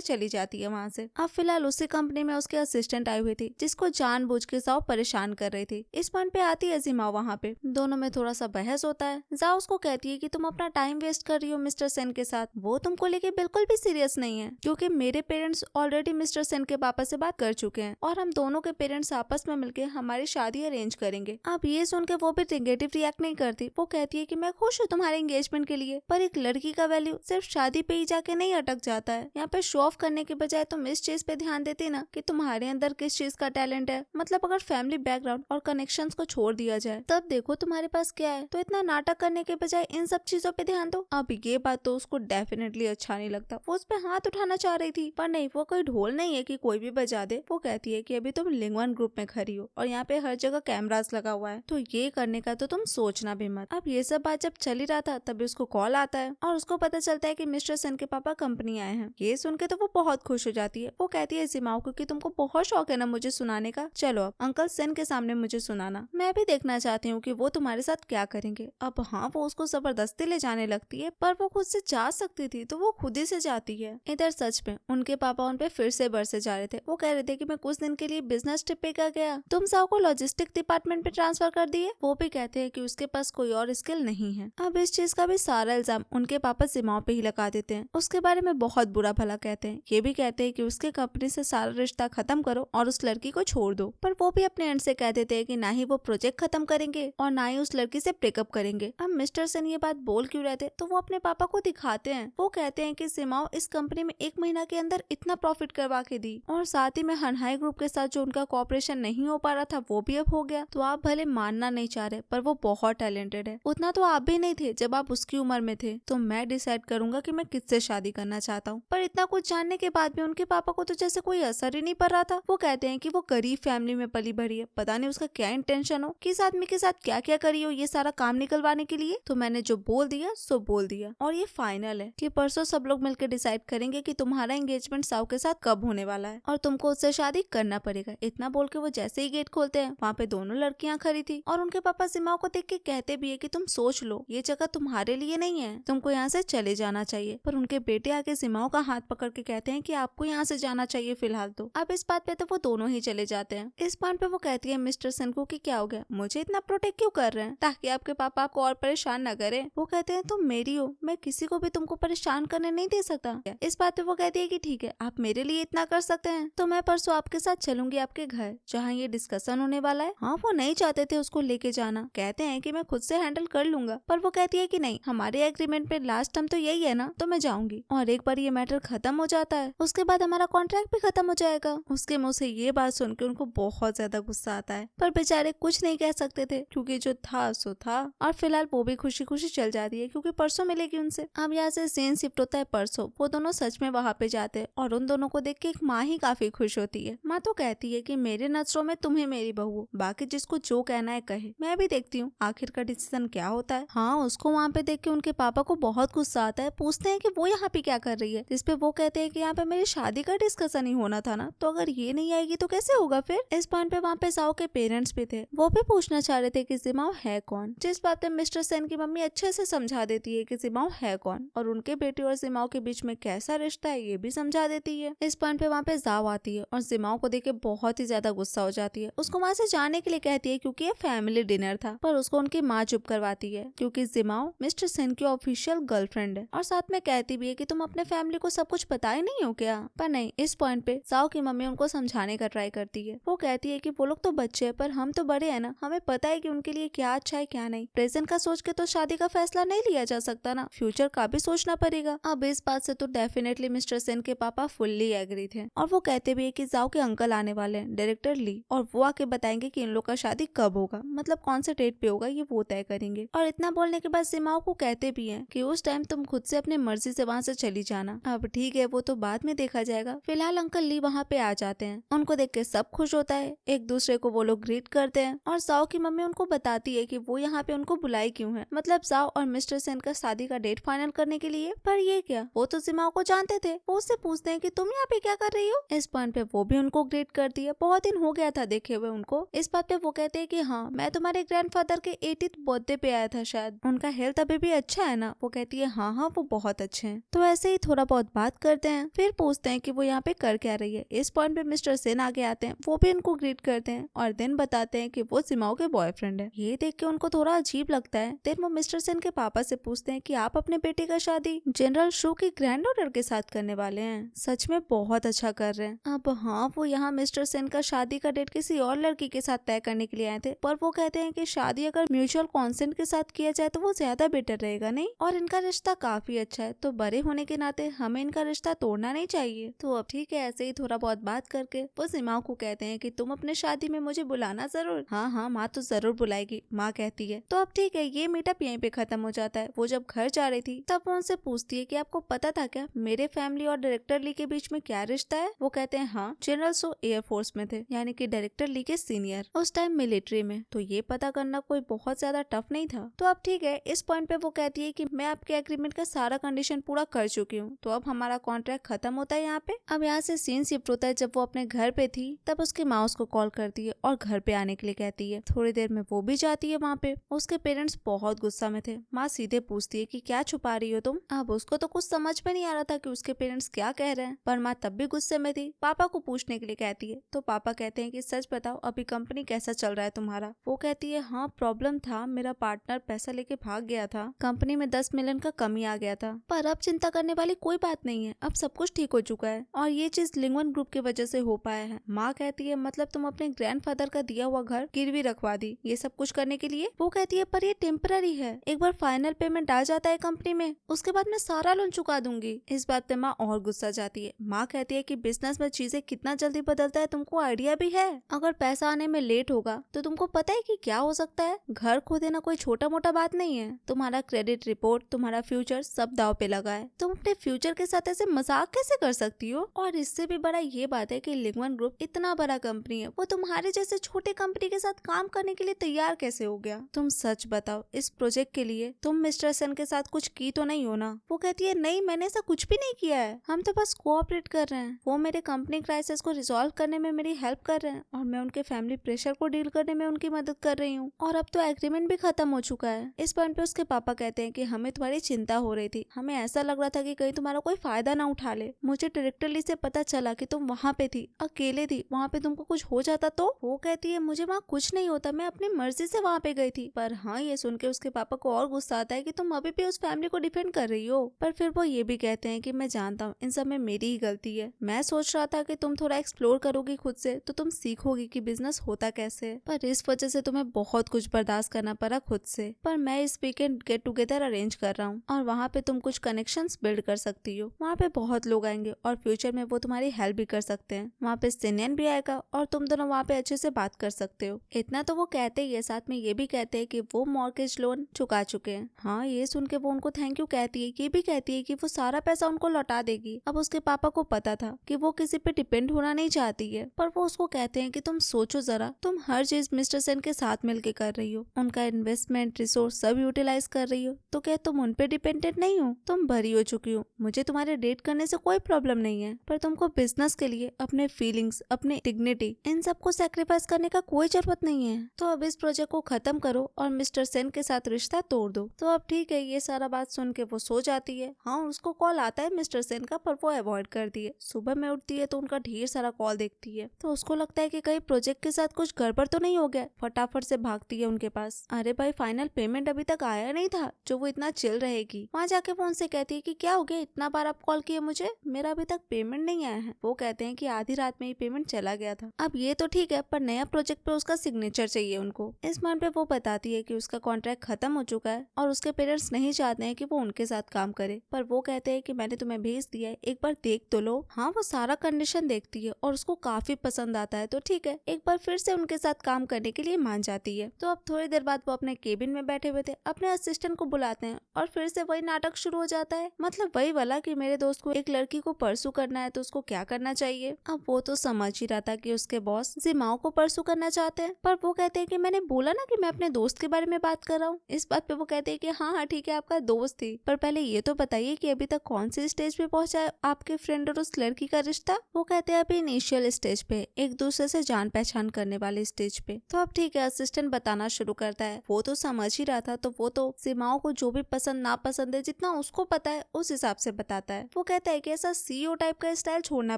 चली जाती है वहाँ से। अब फिलहाल उसी कंपनी में उसके असिस्टेंट आई हुई थी, जिसको जानबूझ के जाओ परेशान कर रही थी। इस पॉइंट पे आती है जिमा वहाँ पे। दोनों में थोड़ा सा बहस होता है। जाओ उसको कहती है कि तुम अपना टाइम वेस्ट कर रही हो मिस्टर सेन के साथ। वो तुमको लेके बिल्कुल भी सीरियस नहीं है, क्योंकि मेरे पेरेंट्स ऑलरेडी मिस्टर सेन के पापा से बात कर चुके हैं और हम दोनों के पेरेंट्स आपस में मिलकर हमारी शादी अरेंज करेंगे। अब ये सुन के वो भी नेगेटिव रिएक्ट नहीं करती। वो कहती है कि मैं खुश हूँ तुम्हारे एंगेजमेंट के लिए, पर एक लड़की का वैल्यू सिर्फ शादी पे ही जाके नहीं अटक जाता है। यहाँ पे शो ऑफ करने के बजाय तुम इस चीज पे ध्यान देती ना कि तुम्हारे अंदर किस चीज का टैलेंट है। मतलब अगर फैमिली बैकग्राउंड और कनेक्शंस को छोड़ दिया जाए तब देखो तुम्हारे पास क्या है। तो इतना नाटक करने के बजाय इन सब चीजों पे ध्यान दो। अब ये बात तो उसको डेफिनेटली अच्छा नहीं लगता। वो उस पे हाथ उठाना चाह रही थी, पर नहीं, वो कोई ढोल नहीं है कि कोई भी बजा दे। वो कहती है कि अभी तुम लिंगवन ग्रुप में खड़ी हो और यहाँ पे हर जगह कैमरास लगा हुआ है, तो ये करने का तो तुम सोचना भी मत। अब ये सब बात जब चल ही रहा था तभी उसको कॉल आता है और उसको पता चलता है कि मिस्टर सेन के पापा कंपनी आए हैं। ये सुन के तो वो बहुत खुश हो जाती है। वो कहती है जिमाओ को कि तुमको बहुत शौक है ना मुझे सुनाने का, चलो अब अंकल सेन के सामने मुझे सुनाना। मैं भी देखना चाहती हूँ कि वो तुम्हारे साथ क्या करेंगे। अब हाँ, वो उसको जबरदस्ती ले जाने लगती है, पर वो खुद से जा सकती थी तो वो खुद ही से जाती है। इधर सच में उनके पापा उन पे फिर से बरसे जा रहे थे। वो कह रहे थे कि मैं कुछ दिन के लिए बिजनेस ट्रिप पे गया, तुम साहब को लॉजिस्टिक डिपार्टमेंट पे ट्रांसफर कर दिए। वो भी कहते हैं कि उसके पास कोई और स्किल नहीं है। अब इस चीज का भी सारा इल्जाम उनके पापा जिमाओ पे ही लगा देते हैं। उसके बारे में बहुत बुरा भला कहते हैं। ये भी कहते हैं कि उसके कंपनी से सारा रिश्ता खत्म करो और उस लड़की को छोड़ दो। पर वो भी अपने एंड से कह देते हैं कि ना ही वो प्रोजेक्ट खत्म करेंगे और ना ही उस लड़की से ब्रेकअप करेंगे। अब मिस्टर सेन ये बात बोल क्यों रहे थे, तो वो अपने पापा को दिखाते हैं। वो कहते हैं कि जिमाओ इस कंपनी में 1 महीना के अंदर इतना प्रॉफिट करवा के दी और साथ ही में हनहाई ग्रुप के साथ जो उनका कॉपरेशन नहीं हो पा रहा था वो भी अब हो गया। तो आप भले मानना नहीं चाह रहे, पर वो बहुत टैलेंटेड है। उतना तो आप भी नहीं थे जब आप उसकी उम्र में थे। तो मैं डिसाइड करूंगा कि मैं किससे शादी करना चाहता हूँ। पर इतना कुछ जानने के बाद भी उनके पापा को तो जैसे कोई असर ही नहीं पड़ रहा था। वो कहते हैं कि वो गरीब फैमिली में पली बढ़ी है, पता नहीं उसका क्या इंटेंशन हो, किस आदमी के साथ क्या क्या करी हो ये सारा काम निकलवाने के लिए। तो मैंने जो बोल दिया सो बोल दिया और ये फाइनल है कि परसों सब लोग मिलकर डिसाइड करेंगे कि तुम्हारा एंगेजमेंट साउ के साथ कब होने वाला है और तुमको उससे शादी करना पड़ेगा। इतना बोल के वो जैसे ही गेट खोलते हैं वहाँ पे दोनों लड़कियां खड़ी थी और उनके पापा जिमाओ को देख के कहते भी है कि तुम सोच लो, ये जगह तुम्हारे लिए नहीं है, तुमको यहाँ से चले जाना चाहिए। पर उनके बेटे आके जिमाओ का हाथ पकड़ के कहते हैं कि आपको यहाँ से जाना चाहिए फिलहाल तो। अब इस बात पे तो वो दोनों ही चले जाते हैं। इस पॉइंट पे वो कहती है मिस्टर सेन को कि क्या हो गया, मुझे इतना प्रोटेक्ट क्यों कर रहे हैं ताकि आपके पापा आपको और परेशान न करे। वो कहते हैं तुम मेरी हो, मैं किसी को भी तुमको परेशान करने नहीं दे सकता। इस बात पे वो कहती है कि ठीक है, आप मेरे लिए इतना कर सकते हैं तो मैं परसों आपके साथ चलूंगी आपके घर जहाँ ये डिस्कशन होने वाला है। हाँ, वो नहीं चाहते थे उसको लेके जाना, कहते हैं कि मैं खुद से हैंडल कर लूंगा। पर वो कहती है कि नहीं, हमारे एग्रीमेंट पे लास्ट टर्म तो यही है ना, तो मैं जाऊंगी। और एक बार ये मैटर खत्म हो जाता है उसके बाद हमारा कॉन्ट्रैक्ट भी खत्म हो जाएगा। उसके मुंह से ये बात सुन के उनको बहुत ज्यादा गुस्सा आता है, पर बेचारे कुछ नहीं कह सकते थे क्योंकि जो था सो था। और फिलहाल वो भी खुशी खुशी चल जाती है क्योंकि परसों मिलेगी उनसे। अब यहाँ से सीन शिफ्ट होता है परसों। वो दोनों सच में वहाँ पे जाते हैं और उन दोनों को देख के एक माँ ही काफी खुश होती है। माँ तो कहती है कि मेरे नजरों में तुम्हें मेरी बहू हो, बाकी जिसको जो कहना है कहे, मैं भी देखती हूँ आखिर का डिसीजन क्या होता है। हाँ, उसको वहाँ पे देख के उनके पापा को बहुत गुस्सा आता है। पूछते हैं कि वो यहाँ पे क्या कर रही है, जिसपे वो कहते हैं कि यहाँ पे मेरी शादी का डिस्कशन ही होना था ना, तो अगर ये नहीं आएगी तो कैसे होगा फिर। इस पॉइंट पे वहाँ पे जाओ के पेरेंट्स भी थे। वो भी पूछना चाह रहे थे कि जिमाओ है कौन, जिस बात पे मिस्टर सेन की मम्मी अच्छे से समझा देती है कि जिमाओ है कौन और उनके बेटे और जिमाओ के बीच में कैसा रिश्ता है ये भी समझा देती है। इस पॉइंट पे वहाँ पे जाओ आती है और जिमाओ को देख के बहुत ही ज्यादा गुस्सा हो जाती है। उसको वहाँ से जाने के लिए कहती है क्योंकि ये फैमिली डिनर था, पर उसको उनकी माँ चुप करवाती है क्योंकि जिमाओ मिस्टर सेन की ऑफिशियल गर्लफ्रेंड है और साथ में कहती भी है कि तुम अपने फैमिली को सब कुछ पता ही नहीं हो क्या। पर नहीं, इस पॉइंट पे जाओ की मम्मी उनको समझाने का ट्राई करती है। वो कहती है कि वो लोग तो बच्चे हैं पर हम तो बड़े हैं ना, हमें पता है कि उनके लिए क्या अच्छा है क्या नहीं। प्रेजेंट का सोच के तो शादी का फैसला नहीं लिया जा सकता ना, फ्यूचर का भी सोचना पड़ेगा। अब इस बात से तो डेफिनेटली मिस्टर सेन के पापा फुल्ली एग्री थे और वो कहते भी है कि जाओ के अंकल आने वाले हैं, डायरेक्टर ली, और वो आके बताएंगे कि इन लोग का शादी कब होगा, मतलब कौन से डेट पे होगा ये वो तय करेंगे। और इतना बोलने के बाद सिमाओ को कहते भी हैं कि उस टाइम तुम खुद से अपने मर्जी से वहाँ से चली जाना। अब ठीक है, वो तो बाद में देखा जाएगा। फिलहाल अंकल ली वहाँ पे आ जाते हैं। उनको देख के सब खुश होता है, एक दूसरे को वो लोग ग्रीट करते हैं और जाओ की मम्मी उनको बताती है कि वो यहाँ पे उनको बुलाई क्यों है, मतलब जाओ और मिस्टर सेन का शादी का डेट फाइनल करने के लिए। पर ये क्या, वो तो सिमाओ को जानते थे। वो उससे पूछते हैं कि तुम यहाँ पे क्या कर रही हो। इस पॉइंट पे वो भी उनको ग्रीट करती है, बहुत दिन हो गया था देखे हुए उनको। इस बात पे वो कहते हैं कि हाँ, मैं तुम्हारे ग्रैंडफादर के 80th बर्थडे पे आया था, शायद उनका हेल्थ अभी भी अच्छा है ना। वो कहती है हाँ हाँ वो बहुत अच्छे हैं। तो ऐसे ही थोड़ा बहुत बात करते हैं, फिर पूछते हैं कि वो यहाँ पे कर क्या रही है। इस पॉइंट पे मिस्टर सेन आगे आते हैं, वो भी उनको ग्रीट करते हैं और देन बताते हैं कि वो सिमाओ के बॉयफ्रेंड है। ये देख के उनको थोड़ा अजीब लगता है। देन वो मिस्टर सेन के पापा से पूछते हैं कि आप अपने बेटे का शादी जनरल शू की ग्रैंड डॉटर के साथ करने वाले हैं, सच में बहुत अच्छा कर रहे हैं। अब हाँ, वो यहाँ मिस्टर सेन का शादी का डेट किसी और लड़की के साथ तय करने के लिए आए थे, पर वो कहते हैं कि शादी अगर म्यूचुअल कॉन्सेंट के साथ किया जाए तो वो ज्यादा बेटर रहेगा नहीं, और इनका रिश्ता काफी अच्छा है, तो बड़े होने के नाते हमें इनका रिश्ता तोड़ना नहीं चाहिए। तो अब ठीक है, ऐसे ही थोड़ा बहुत बात करके वो सिमाओ को कहते हैं कि तुम अपने शादी में मुझे बुलाना जरूर। हाँ हाँ, माँ तो जरूर बुलाएगी, माँ कहती है। तो अब ठीक है, ये मीटअप यहीं पे खत्म हो जाता है। वो जब घर जा रही थी तब वो उनसे पूछती है कि आपको पता था क्या मेरे फैमिली और डायरेक्टर ली के बीच में क्या रिश्ता है। वो कहते हैं हाँ, जनरल शू एयरफोर्स में थे, यानी कि डायरेक्टर ली के सीनियर, उस टाइम मिलिट्री में, तो ये पता करना कोई बहुत ज्यादा टफ नहीं था। तो अब ठीक है, इस पॉइंट पे वो कहती है कि मैं आपके एग्रीमेंट का सारा कंडीशन पूरा कर चुकी हूँ, तो अब हमारा कॉन्ट्रैक्ट खत्म होता है यहाँ पे। अब यहाँ से सीन शिफ्ट होता है, जब वो अपने घर पे थी तब उसकी माँ उसको कॉल करती है और घर पे आने के लिए कहती है। थोड़ी देर में वो भी जाती है वहाँ पे। उसके पेरेंट्स बहुत गुस्सा में थे। माँ सीधे पूछती है कि क्या छुपा रही हो तुम। अब उसको तो कुछ समझ में नहीं आ रहा था कि उसके पेरेंट्स क्या कह रहे हैं, पर माँ तब भी गुस्से में थी। पापा को पूछने के लिए कहती है, तो पापा कहते हैं कि सच बताओ अभी कंपनी कैसा चल रहा है तुम्हारा। वो कहती है हाँ, प्रॉब्लम था, मेरा पार्टनर पैसा लेके भाग गया था, कंपनी में 10 मिलियन का कमी आ गया था, पर अब चिंता करने वाली कोई बात नहीं है, अब सब कुछ ठीक हो चुका है और ये चीज लिंगवन ग्रुप की वजह से हो पाया है। माँ कहती है मतलब तुम अपने ग्रैंडफादर का दिया हुआ घर गिरवी रखवा दी ये सब कुछ करने के लिए। वो कहती है पर ये टेम्पररी है, एक बार फाइनल पेमेंट आ जाता है कंपनी में उसके बाद मैं सारा लोन चुका दूंगी। इस बात पे माँ और गुस्सा जाती है। माँ कहती है कि बिजनेस में चीजें कितना जल्दी बदलता है तुमको आइडिया भी है, अगर पैसा आने में लेट होगा तो तुमको पता है कि क्या हो सकता है। घर खो देना कोई छोटा मोटा बात नहीं है, तुम्हारा क्रेडिट रिपोर्ट, तुम्हारा फ्यूचर सब दाव पे लगा है, तुम अपने फ्यूचर के साथ ऐसे मजाक कैसे कर सकती हो। और इससे भी बड़ा ये बात है कि लिंगवन ग्रुप इतना बड़ा कंपनी है, वो तुम्हारे जैसे छोटे कंपनी के साथ काम करने के लिए तैयार कैसे हो गया। तुम सच बताओ, इस प्रोजेक्ट के लिए तुम मिस्टर सेन के साथ कुछ की तो नहीं हो ना। वो कहती है नहीं, मैंने ऐसा कुछ भी नहीं किया है, हम तो बस कोऑपरेट कर रहे हैं। वो मेरे कंपनी क्राइसिस को रिजॉल्व करने में मेरी हेल्प कर रहे हैं और मैं उनके फैमिली प्रेशर को डील करने में उनकी मदद कर रही हूँ, और अब तो एग्रीमेंट भी खत्म हो चुका है। इस पॉइंट पे उसके पापा कहते हैं कि हमें तुम्हारी चिंता हो रही थी, हमें ऐसा लग रहा था कि कहीं तुम्हारा कोई फायदा ना उठा ले। मुझे डायरेक्टरली से पता चला कि तुम वहाँ पे थी, अकेले थी, वहाँ पे तुमको कुछ हो जाता तो। वो कहती है मुझे वहाँ कुछ नहीं होता, मैं अपनी मर्जी से वहाँ पे गई थी। पर हाँ, ये सुन के उसके पापा को और गुस्सा आता है कि तुम अभी भी उस फैमिली को डिफेंड कर रही हो। पर फिर वो ये भी कहते हैं कि मैं जानता हूँ इन सब में मेरी ही गलती है, मैं सोच रहा था कि तुम थोड़ा एक्सप्लोर करोगी खुद से तो तुम सीखोगी कि बिजनेस होता कैसे है, पर इस वजह से तुम्हें बहुत कुछ बर्दाश्त करना पड़ा खुद से। पर मैं इस वीकेंड गेट टुगेदर अरेंज कर रहा हूँ और वहाँ पे तुम कुछ कनेक्शंस बिल्ड कर सकती हो, वहाँ पे बहुत लोग आएंगे और फ्यूचर में वो तुम्हारी हेल्प भी कर सकते हैं। वहाँ पे सिनियन भी आएगा और तुम दोनों वहाँ पे अच्छे से बात कर सकते हो। इतना तो वो कहते ही है, साथ में ये भी कहते हैं कि वो मॉर्गेज लोन चुका चुके हैं। हाँ, ये सुन के वो उनको थैंक यू कहती है, ये भी कहती है कि वो सारा पैसा उनको लौटा देगी। अब उसके पापा को पता था कि वो किसी पे डिपेंड होना नहीं चाहती है, पर वो उसको कहते हैं कि तुम सोचो जरा, तुम हर चीज मिस्टर सेन के साथ मिलके कर रही हो, उनका इन्वेस्टमेंट रिसोर्स सब यूटिलाइज कर रही हो, तो क्या तुम उन पे डिपेंडेंट नहीं हो। तुम भरी हो चुकी हो, मुझे तुम्हारे डेट करने से कोई प्रॉब्लम नहीं है, पर तुमको बिजनेस के लिए अपने फीलिंग्स, अपने डिग्निटी, इन सब को सेक्रीफाइस करने का कोई जरूरत नहीं है। तो अब इस प्रोजेक्ट को खत्म करो और मिस्टर सेन के साथ रिश्ता तोड़ दो। तो अब ठीक है, ये सारा बात सुन के वो सो जाती है। हाँ, उसको कॉल आता है मिस्टर सेन का, पर वो अवॉइड करती है। सुबह में उठती है तो उनका ढेर सारा कॉल देखती है, तो उसको लगता है कि कहीं प्रोजेक्ट के साथ कुछ गड़बड़ तो नहीं हो गया। फटाफट से भागती है उनके पास। अरे भाई, फाइनल पेमेंट अभी तक आया नहीं नहीं था जो वो इतना चिल रहेगी। वहाँ जाके वो उनसे कहती है कि क्या हो गया, इतना बार आप कॉल किए मुझे, मेरा अभी तक पेमेंट नहीं आया है। वो कहते हैं कि आधी रात में ही पेमेंट चला गया था। अब ये तो ठीक है, पर नया प्रोजेक्ट पे उसका सिग्नेचर चाहिए उनको। इस बार पे वो बताती है कि उसका कॉन्ट्रैक्ट खत्म हो चुका है और उसके पेरेंट्स नहीं चाहते हैं कि वो उनके साथ काम करे, पर वो कहते हैं कि मैंने तुम्हें भेज दिया है, एक बार देख तो लो। हाँ, वो सारा कंडीशन देखती है और उसको काफी पसंद आता है, तो ठीक है, एक बार फिर से उनके साथ काम करने के लिए मान जाती है। तो अब थोड़ी देर बाद वो अपने केबिन में बैठे हुए थे, अपने असिस्टेंट को बुलाते हैं और फिर से वही नाटक शुरू हो जाता है। मतलब वही वाला कि मेरे दोस्त को एक लड़की को परसू करना है तो उसको क्या करना चाहिए। अब वो तो समझ ही रहा था कि उसके बॉस जिमाओ को परसू करना चाहते हैं, पर वो कहते हैं कि मैंने बोला ना कि मैं अपने दोस्त के बारे में बात कर रहा हूँ। इस बात पे वो कहते हैं कि हाँ हाँ ठीक है, आपका दोस्त थी, पर पहले ये तो बताइए कि अभी तक कौन सी स्टेज पे पहुंचा है आपके फ्रेंड और उस लड़की का रिश्ता। वो कहते हैं अभी इनिशियल स्टेज पे, एक दूसरे से जान पहचान करने वाले स्टेज पे। तो अब ठीक है, असिस्टेंट बताना शुरू करता है। वो तो समझ ही रहा था, तो वो तो सीमाओं को जो भी पसंद नापसंद है जितना उसको पता है उस हिसाब से बताता है। वो कहता है कि ऐसा सीईओ टाइप का स्टाइल छोड़ना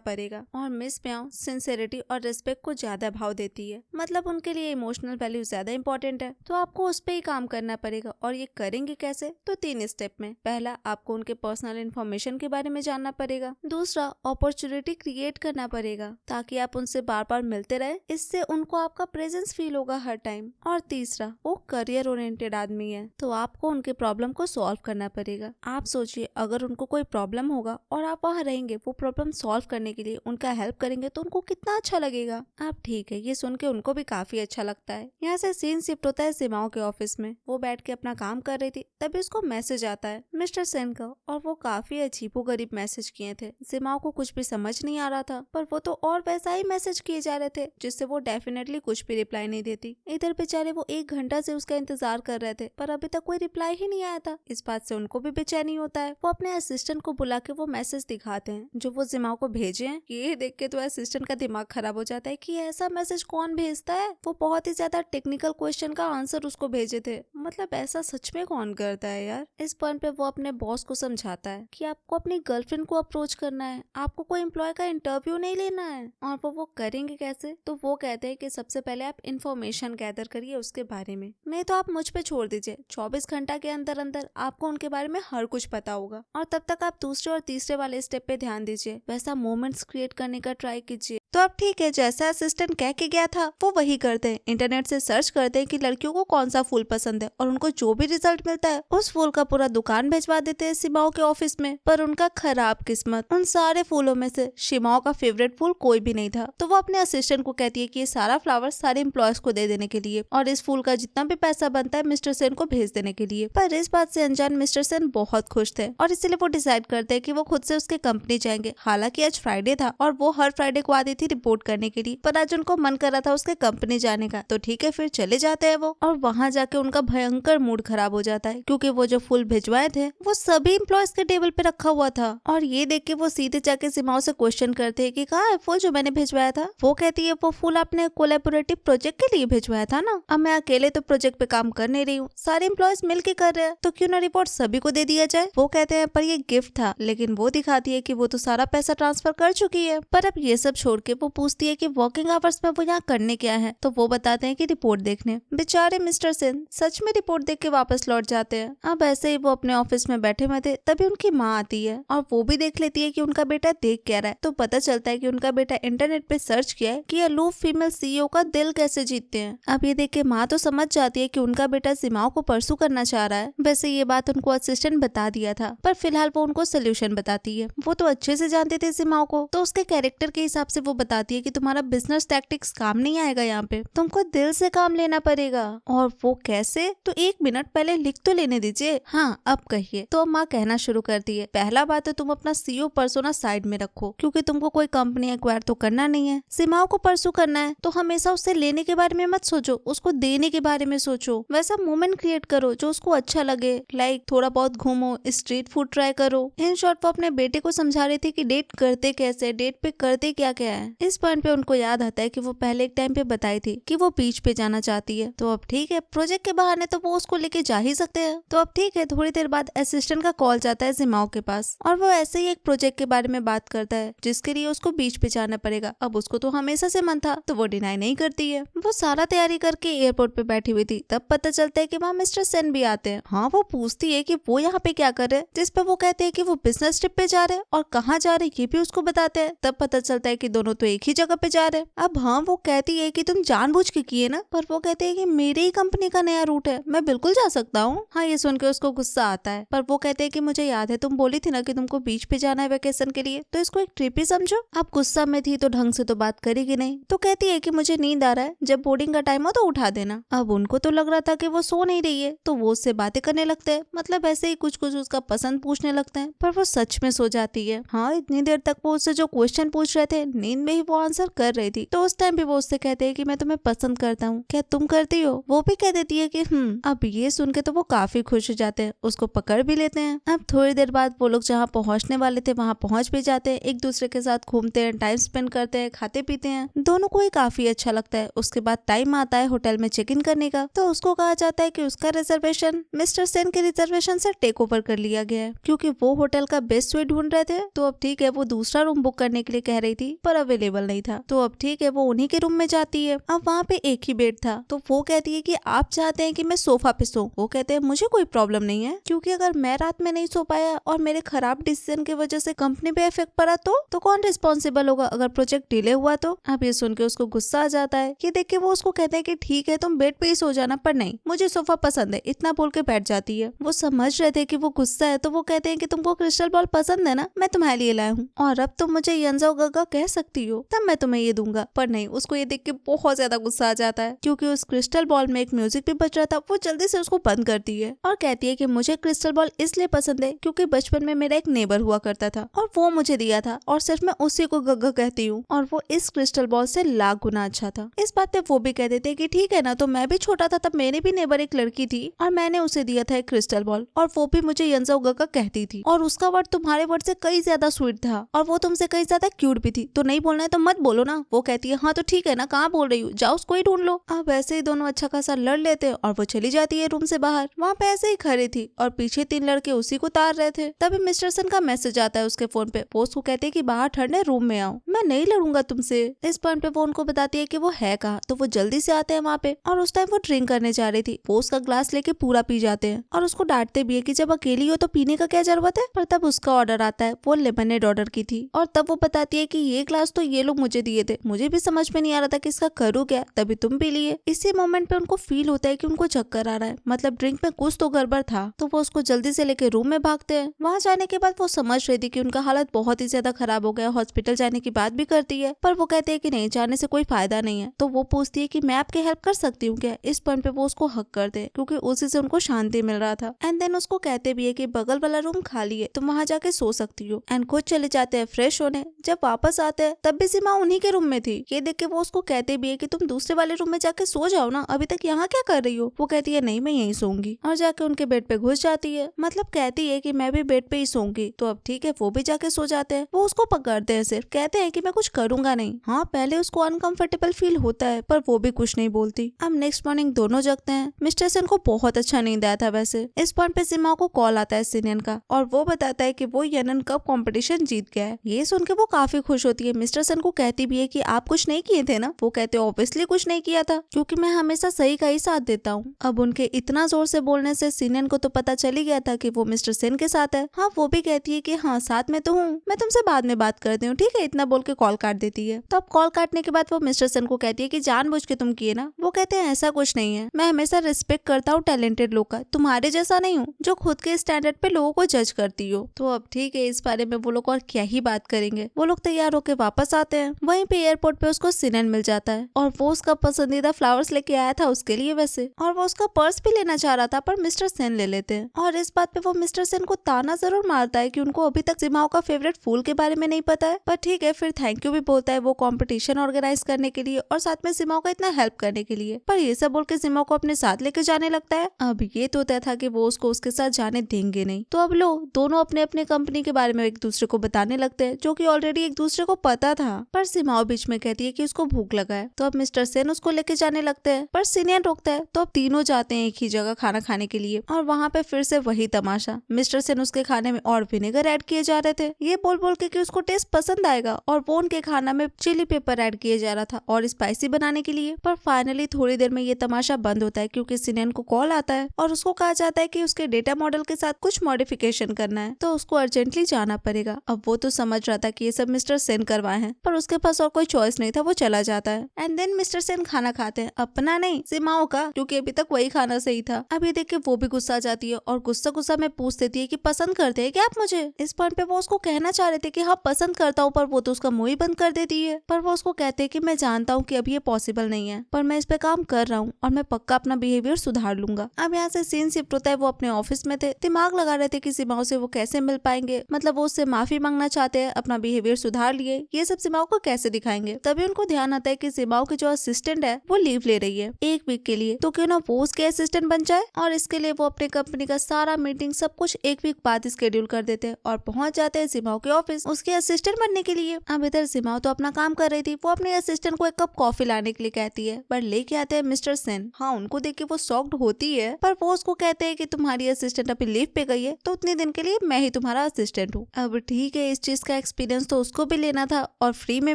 पड़ेगा और मिस म्याओ सिंसियरिटी और रिस्पेक्ट को ज्यादा भाव देती है। मतलब उनके लिए इमोशनल वैल्यू ज्यादा इंपॉर्टेंट है, तो आपको उस पर ही काम करना पड़ेगा। और ये करेंगे कैसे? तो 3 स्टेप में। पहला, आपको उनके पर्सनल इन्फॉर्मेशन के बारे में जानना पड़ेगा। दूसरा, अपॉर्चुनिटी क्रिएट करना पड़ेगा ताकि आप उनसे बार बार मिलते रहे, इससे उनको आपका प्रेजेंस फील होगा हर टाइम। और तीसरा, वो करियर ओरिएंटेड आदमी है, तो आपको उनके प्रॉब्लम को सॉल्व करना पड़ेगा। आप सोचिए, अगर उनको कोई प्रॉब्लम होगा और आप वहाँ रहेंगे वो प्रॉब्लम सॉल्व करने के लिए, उनका हेल्प करेंगे, तो उनको कितना अच्छा लगेगा। आप ठीक है, ये सुन के उनको भी काफी अच्छा लगता है। यहाँ से सीन शिफ्ट होता है जिमाओ के ऑफिस में। वो बैठ के अपना काम कर रही थी, तभी उसको मैसेज आता है मिस्टर सेन का, और वो काफी अजीबोगरीब मैसेज किए थे। जिमाओ को कुछ भी समझ नहीं आ रहा था, पर वो तो और वैसा ही मैसेज किए जा रहे थे जिससे वो डेफिनेटली कुछ भी रिप्लाई नहीं देती। इधर बेचारे वो 1 घंटा से उसका इंतजार कर रहे थे, पर अभी तक कोई रिप्लाई ही नहीं आया था। इस बात से उनको भी बेचैनी होता है। वो अपने असिस्टेंट को बुला के वो मैसेज दिखाते हैं जो वो जिमाओ को भेजे हैं। ये देख के तो असिस्टेंट का दिमाग खराब हो जाता है कि ऐसा मैसेज कौन भेजता है। वो बहुत ही ज्यादा टेक्निकल क्वेश्चन का आंसर उसको भेजे थे, मतलब ऐसा सच में कौन करता है यार। इस पॉइंट पे वो अपने बॉस को समझाता है कि आपको अपनी गर्लफ्रेंड को अप्रोच करना है, आपको कोई एम्प्लॉय का इंटरव्यू नहीं लेना है। और वो करेंगे कैसे? तो वो कहते हैं कि सबसे पहले आप इन्फॉर्मेशन गैदर करिए उसके बारे में, नहीं तो आप मुझ पे छोड़ दीजिए। 24 घंटा के अंदर अंदर आपको उनके बारे में हर कुछ पता होगा, और तब तक आप दूसरे और तीसरे वाले स्टेप पे ध्यान दीजिए, वैसा मोमेंट्स क्रिएट करने का ट्राई कीजिए। तो अब ठीक है, जैसा असिस्टेंट कह के गया था वो वही करते हैं। इंटरनेट से सर्च करते हैं कि लड़कियों को कौन सा फूल पसंद है, और उनको जो भी रिजल्ट मिलता है उस फूल का पूरा दुकान भिजवा देते हैं शिमाओ के ऑफिस में। पर उनका खराब किस्मत, उन सारे फूलों में से शिमाओ का फेवरेट फूल कोई भी नहीं था। तो वो अपने असिस्टेंट को कहती है कि ये सारा फ्लावर सारे एम्प्लॉयज को दे देने के लिए, और इस फूल का जितना भी पैसा बनता है मिस्टर सेन को भेज देने के लिए। पर इस बात से अनजान मिस्टर सेन बहुत खुश थे, और इसलिए वो डिसाइड करते हैं कि वो खुद से उसके कंपनी जाएंगे। हालांकि आज फ्राइडे था और वो हर फ्राइडे को आती थी रिपोर्ट करने के लिए, पर आज उनको मन कर रहा था उसके कंपनी जाने का। तो ठीक है, फिर चले जाते हैं वो, और वहाँ जाके उनका भयंकर मूड खराब हो जाता है, क्योंकि वो जो फूल भिजवाए थे वो सभी एम्प्लॉयज के टेबल पे रखा हुआ था। और ये देख के वो सीधे जाके जिमाओ से क्वेश्चन करते हैं कि कहाँ है फूल जो मैंने भिजवाया था। वो कहती है वो फूल आपने कोलैबोरेटिव प्रोजेक्ट के लिए भिजवाया था ना, अब मैं अकेले तो प्रोजेक्ट पे काम कर नहीं रही हूँ, सारे एम्प्लॉयज मिलके कर रहे हैं, तो क्यों ना रिपोर्ट सभी को दे दिया जाए। वो कहते हैं पर ये गिफ्ट था, लेकिन वो दिखाती है कि वो तो सारा पैसा ट्रांसफर कर चुकी है। पर अब ये सब छोड़ के वो पूछती है कि वर्किंग आवर्स में वो यहाँ करने क्या है, तो वो बताते हैं कि रिपोर्ट देखने। बेचारे मिस्टर सेन सच में रिपोर्ट देख के वापस लौट जाते हैं। अब ऐसे ही वो अपने ऑफिस में बैठे हुए थे, तभी उनकी माँ आती है और वो भी देख लेती है कि उनका बेटा देख क्या रहा है। तो पता चलता है कि उनका बेटा इंटरनेट पे सर्च किया है कि अलूफ फीमेल सीईओ का दिल कैसे जीतते हैं। अब ये देख के माँ तो समझ जाती है कि उनका बेटा जिमाओ को परसू करना चाह रहा है। वैसे ये बात उनको असिस्टेंट बता दिया था, पर फिलहाल वो उनको सोल्यूशन बताती है। वो तो अच्छे से जानते थे जिमाओ को, तो उसके कैरेक्टर के हिसाब से वो बताती है कि तुम्हारा बिजनेस टैक्टिक्स काम नहीं आएगा, यहाँ पे तुमको दिल से काम लेना पड़ेगा। और वो कैसे? तो 1 मिनट पहले लिख तो लेने दीजिए। हाँ, अब कहिए। तो माँ कहना शुरू करती है, पहला बात है तुम अपना सीईओ पर्सोना साइड में रखो, क्योंकि तुमको कोई कंपनी एक्वायर तो करना नहीं है। जिमाओ को परसू करना है तो हमेशा उससे लेने के बारे में मत सोचो, उसको देने के बारे में सोचो। वैसा मोमेंट क्रिएट करो जो उसको अच्छा लगे, लाइक थोड़ा बहुत घूमो, स्ट्रीट फूड ट्राई करो। इन शॉर्ट वो अपने बेटे को समझा रही थी कि डेट करते कैसे, डेट पे करते क्या क्या है। इस पॉइंट पे उनको याद आता है कि वो पहले एक टाइम पे बताई थी कि वो बीच पे जाना चाहती है। तो अब ठीक है, प्रोजेक्ट के बहाने तो वो उसको लेके जा ही सकते हैं। तो अब ठीक है, थोड़ी देर बाद असिस्टेंट का कॉल जाता है जिमाओ के पास और वो ऐसे ही एक प्रोजेक्ट के बारे में बात करता है जिसके लिए उसको बीच पे जाना पड़ेगा। अब उसको तो हमेशा से मन था, तो वो डिनाई नहीं करती है। वो सारा तैयारी करके एयरपोर्ट पे बैठी हुई थी, तब पता चलता है कि वहाँ मिस्टर सेन भी आते हैं। हाँ, वो पूछती है कि वो यहाँ पे क्या कर रहे हैं, जिस पे वो कहते हैं कि वो बिजनेस ट्रिप पे जा रहे हैं और कहाँ जा रहे हैं ये भी उसको बताते हैं। तब पता चलता है कि दोनों तो एक ही जगह पे जा रहे हैं। अब हाँ, वो कहती है कि तुम जानबूझ के किए ना, पर वो कहते हैं कि मेरे ही कंपनी का नया रूट है, मैं बिल्कुल जा सकता हूँ। हाँ, ये सुन के उसको गुस्सा आता है, पर वो कहते हैं कि मुझे याद है तुम बोली थी ना कि तुमको बीच पे जाना है वेकेशन के लिए, तो इसको एक ट्रिप ही समझो। अब गुस्सा में थी तो ढंग से तो बात करेगी नहीं, तो कहती है कि मुझे नींद आ रहा है, जब बोर्डिंग का टाइम हो तो उठा देना। अब उनको तो लग रहा था कि वो सो नहीं रही है, तो वो उससे बातें करने लगते हैं, मतलब ऐसे ही कुछ कुछ उसका पसंद पूछने लगते हैं, पर वो सच में सो जाती है। हाँ, इतनी देर तक वो उससे जो क्वेश्चन पूछ रहे थे नींद में ही वो आंसर कर रही थी। तो उस टाइम भी वो उससे कहते हैं कि मैं तुम्हें पसंद करता हूँ, क्या तुम करती हो? वो भी कह देती है कि अब ये सुन के तो वो काफी खुश हो जाते हैं, उसको पकड़ भी लेते हैं। अब थोड़ी देर बाद वो लोग जहाँ पहुँचने वाले थे वहाँ पहुँच भी जाते हैं, एक दूसरे के साथ घूमते हैं, टाइम स्पेंड करते हैं, खाते पीते हैं, दोनों को ही काफी अच्छा लगता है। उसके बाद टाइम आता है होटल में चेक इन करने का, तो उसको कहा जाता है कि उसका रिजर्वेशन मिस्टर सेन के रिजर्वेशन से टेक ओवर कर लिया गया है, क्योंकि वो होटल का बेस्ट स्वीट ढूंढ रहे थे। तो अब ठीक है, वो दूसरा रूम बुक करने के लिए कह रही थी पर अवेलेबल नहीं था। तो अब ठीक है, वो उन्हीं के रूम में जाती है। अब वहाँ पे एक ही बेड था, तो वो कहती है कि आप चाहते हैं कि मैं सोफा पे सो? वो कहते हैं मुझे कोई प्रॉब्लम नहीं है, क्योंकि अगर मैं रात में नहीं सो पाया और मेरे खराब डिसीजन की वजह से कंपनी पे इफेक्ट पड़ा तो कौन रिस्पॉन्सिबल होगा अगर प्रोजेक्ट डिले हुआ तो? अब ये सुन के उसको गुस्सा आ जाता है। कि देख के वो उसको कहते हैं कि ठीक है तुम बेड पे ही सो जाना, पर नहीं, मुझे सोफा पसंद है, इतना बोल के बैठ जाती है। वो समझ रहे थे कि वो गुस्सा है, तो वो कहते हैं कि तुमको क्रिस्टल बॉल पसंद है ना, मैं तुम्हारे लिए लाया हूँ और अब तुम मुझे यंजाओ गगा कह सकती हो, तब मैं तुम्हें ये दूंगा। पर नहीं, उसको ये देख के बहुत ज्यादा गुस्सा आ जाता है, क्योंकि उस क्रिस्टल बॉल में एक म्यूजिक भी बज रहा था। वो जल्दी से उसको बंद करती है और कहती है कि मुझे क्रिस्टल बॉल इसलिए पसंद है क्योंकि बचपन में मेरा एक नेबर हुआ करता था और वो मुझे दिया था और सिर्फ मैं उसी को गग्गा कहती हूँ और वो इस क्रिस्टल बॉल से लाख गुना अच्छा था। इस बात पे वो भी कह देते हैं कि ठीक है ना, तो मैं भी छोटा था तब मेरे भी नेबर एक लड़की थी और मैंने उसे दिया था एक क्रिस्टल बॉल और वो भी मुझे यंजाओ गग्गा कहती थी और उसका वर्ड तुम्हारे वर्ड से कई ज्यादा स्वीट था और वो तुमसे कई ज्यादा क्यूट भी थी, तो नहीं बोलना है तो मत बोलो ना। वो कहती है हाँ तो ठीक है ना, कहाँ बोल रही हूँ, जाओ उसको ही ढूंढ लो। अब ऐसे ही दोनों अच्छा खासा लड़ लेते हैं और वो चली जाती है रूम से बाहर। वहाँ पे ऐसे ही खड़ी थी और पीछे 3 लड़के उसी को तार रहे थे। तभी मिस्टर सन का मैसेज आता है उसके फोन पे। वो उसको कहते हैं कि बाहर ठंड है, रूम में आओ, मैं नहीं लड़ूंगा तुमसे। इस पॉइंट पे वो उनको बताती है कि वो है कहाँ, तो वो जल्दी से आते हैं वहाँ पे और उस टाइम वो ड्रिंक करने जा रही थी। वो उसका ग्लास लेके पूरा पी जाते हैं और उसको डांटते भी है कि जब अकेली हो तो पीने का क्या जरूरत है। पर तब उसका ऑर्डर आता है, वो लेमनेड ऑर्डर की थी और तब वो बताती है कि ये ग्लास तो ये लोग मुझे दिए थे, मुझे भी समझ में नहीं आ रहा था कि इसका करूँ क्या, तभी तुम पी लिए। इसी मोमेंट पे उनको फील होता है कि उनको चक्कर आ रहा है, मतलब ड्रिंक में कुछ तो गड़बड़ था। तो वो उसको जल्दी से लेके रूम में भागते हैं। वहाँ जाने के बाद वो समझ रही थी कि उनका हालत बहुत ही ज्यादा खराब हो गया, हॉस्पिटल जाने की बात भी करती है, पर वो कहते हैं कि नहीं, जाने से कोई फायदा नहीं है। तो वो पूछती है कि मैं आपकी हेल्प कर सकती हूँ क्या। इस पॉइंट पे वो उसको हक करते हैं क्योंकि उसी से उनको शांति मिल रहा था। एंड देन उसको कहते भी है कि बगल वाला रूम खाली है, तुम वहाँ जाके सो सकती हो। एंड खुद चले जाते हैं फ्रेश होने। जब वापस आते हैं तब भी सीमा उन्हीं के रूम में थी। ये देख के वो उसको कहते भी है कि तुम दूसरे वाले रूम में जाके सो जाओ ना, अभी तक यहाँ क्या कर रही हो। वो कहती है नहीं, मैं यहीं सोऊंगी और जाके उनके बेड पे घुस जाती है, मतलब कहती है कि मैं भी बेड पे ही सोऊंगी। तो अब ठीक है, वो भी जाके सो जाते हैं। वो उसको पकड़ते हैं, सिर्फ कहते हैं कि मैं कुछ करूंगा नहीं। हाँ, पहले उसको अनकंफर्टेबल फील होता है पर वो भी कुछ नहीं बोलती। अब नेक्स्ट मॉर्निंग दोनों जगते हैं। मिस्टर सेन को बहुत अच्छा नींद आया था वैसे। इस पॉइंट पे सीमा को कॉल आता है सिनियन का और वो बताता है कि वो यनन कप कंपटीशन जीत गया है। ये सुन के वो काफी खुश होती है। मिस्टर सन को कहती भी है कि आप कुछ नहीं किए थे ना। वो कहते ऑब्वियसली कुछ नहीं किया था, क्योंकि मैं हमेशा सही का ही साथ देता हूँ। अब उनके इतना जोर से बोलने से सिनियन को तो पता चल ही गया था कि वो मिस्टर सेन के साथ है। हाँ, वो भी कहती है कि हाँ साथ में तो हूँ, मैं तुमसे बाद में बात करती हूँ, ठीक है, इतना बोल के कॉल काट देती है। तो अब कॉल काटने के बाद वो मिस्टर सेन को कहती है कि जानबूझ के तुम किए ना। वो कहते हैं ऐसा कुछ नहीं है, मैं हमेशा रिस्पेक्ट करता हूँ टैलेंटेड लोग का, तुम्हारे जैसा नहीं हूँ जो खुद के स्टैंडर्ड पे लोगों को जज करती हो। तो अब ठीक है, इस बारे में वो लोग और क्या ही बात करेंगे। वो लोग तैयार होके वापस आते हैं। वहीं पे एयरपोर्ट पे उसको सिनन मिल जाता है और वो उसका पसंदीदा फ्लावर्स लेके आया था उसके लिए वैसे, और वो उसका पर्स भी लेना चाह रहा था पर मिस्टर सेन ले लेते हैं। और इस बात पे वो मिस्टर सेन को ताना जरूर मारता है कि उनको अभी तक जिमाओ का फेवरेट फूल के बारे में नहीं पता है, पर ठीक है, फिर थैंक यू भी बोलता है वो कंपटीशन ऑर्गेनाइज करने के लिए और साथ में जिमाओ का इतना हेल्प करने के लिए। पर ये सब बोल के जिमाओ को अपने साथ लेके जाने लगता है। अब ये तो तय था कि वो उसको उसके साथ जाने देंगे नहीं। तो अब लोग दोनों अपने अपने कंपनी के बारे में एक दूसरे को बताने लगते हैं, जो कि ऑलरेडी एक दूसरे को पता था। था। पर सीमाओ बीच में कहती है कि उसको भूख लगा है, तो अब मिस्टर सेन उसको लेके जाने लगते हैं, पर सिनियन रोकता है। तो अब तीनों जाते हैं एक ही जगह खाना खाने के लिए, और वहाँ पे फिर से वही तमाशा। मिस्टर सेन उसके खाने में और विनेगर ऐड किए जा रहे थे, ये बोल बोल के कि उसको टेस्ट पसंद आएगा, और वो उनके खाना में चिली पेपर ऐड किए जा रहा था और स्पाइसी बनाने के लिए। पर फाइनली थोड़ी देर में ये तमाशा बंद होता है, क्योंकि सिनियन को कॉल आता है और उसको कहा जाता है कि उसके डेटा मॉडल के साथ कुछ मॉडिफिकेशन करना है, तो उसको अर्जेंटली जाना पड़ेगा। अब वो तो समझ रहा था कि ये सब मिस्टर सेन करवाए हैं, पर उसके पास और कोई चॉइस नहीं था, वो चला जाता है। एंड देन मिस्टर सेन खाना खाते हैं, अपना नहीं सीमाओ का, क्योंकि अभी तक वही खाना सही था। अब ये देख के वो भी गुस्सा आ जाती है और गुस्सा गुस्सा में पूछ देती है कि पसंद करते हैं क्या आप मुझे। इस पॉइंट पे वो उसको कहना चाह रहे थे कि हाँ पसंद करता हूँ, पर वो तो उसका मुंह ही बंद कर देती है। पर वो उसको कहते हैं कि मैं जानता हूँ कि अब ये पॉसिबल नहीं है, पर मैं इस पे काम कर रहा हूँ और मैं पक्का अपना बिहेवियर सुधार लूंगा। अब यहाँ से सीन शिफ्ट होता है, वो अपने ऑफिस में थे, दिमाग लगा रहे थे कि सीमाओं से वो कैसे मिल पाएंगे, मतलब वो उससे माफी मांगना चाहते हैं, अपना बिहेवियर सुधार लिए, ये सब सीमाओं को कैसे दिखाएंगे। तभी उनको ध्यान आता है कि सीमाओं की जो असिस्टेंट है वो लीव ले रही है 1 वीक के लिए, तो क्यों ना वो उसके असिस्टेंट बन जाए। और इसके लिए वो अपने कंपनी का सारा मीटिंग सब कुछ 1 वीक बाद स्केड्यूल कर देते हैं और पहुंच जाते हैं सीमाओं के ऑफिस उसके असिस्टेंट बनने के लिए। अब इधर सीमाओं तो अपना काम कर रही थी, वो अपने असिस्टेंट को 1 कप कॉफी लाने के लिए कहती है, पर लेके आते हैं मिस्टर सेन। हाँ उनको देख के वो शॉक्ड होती है, पर वो उसको कहते हैं कि तुम्हारी असिस्टेंट अभी लीव पे गई है, तो उतने दिन के लिए मैं ही तुम्हारा असिस्टेंट हूँ। अब ठीक है, इस चीज का एक्सपीरियंस तो उसको भी लेना था और फ्री में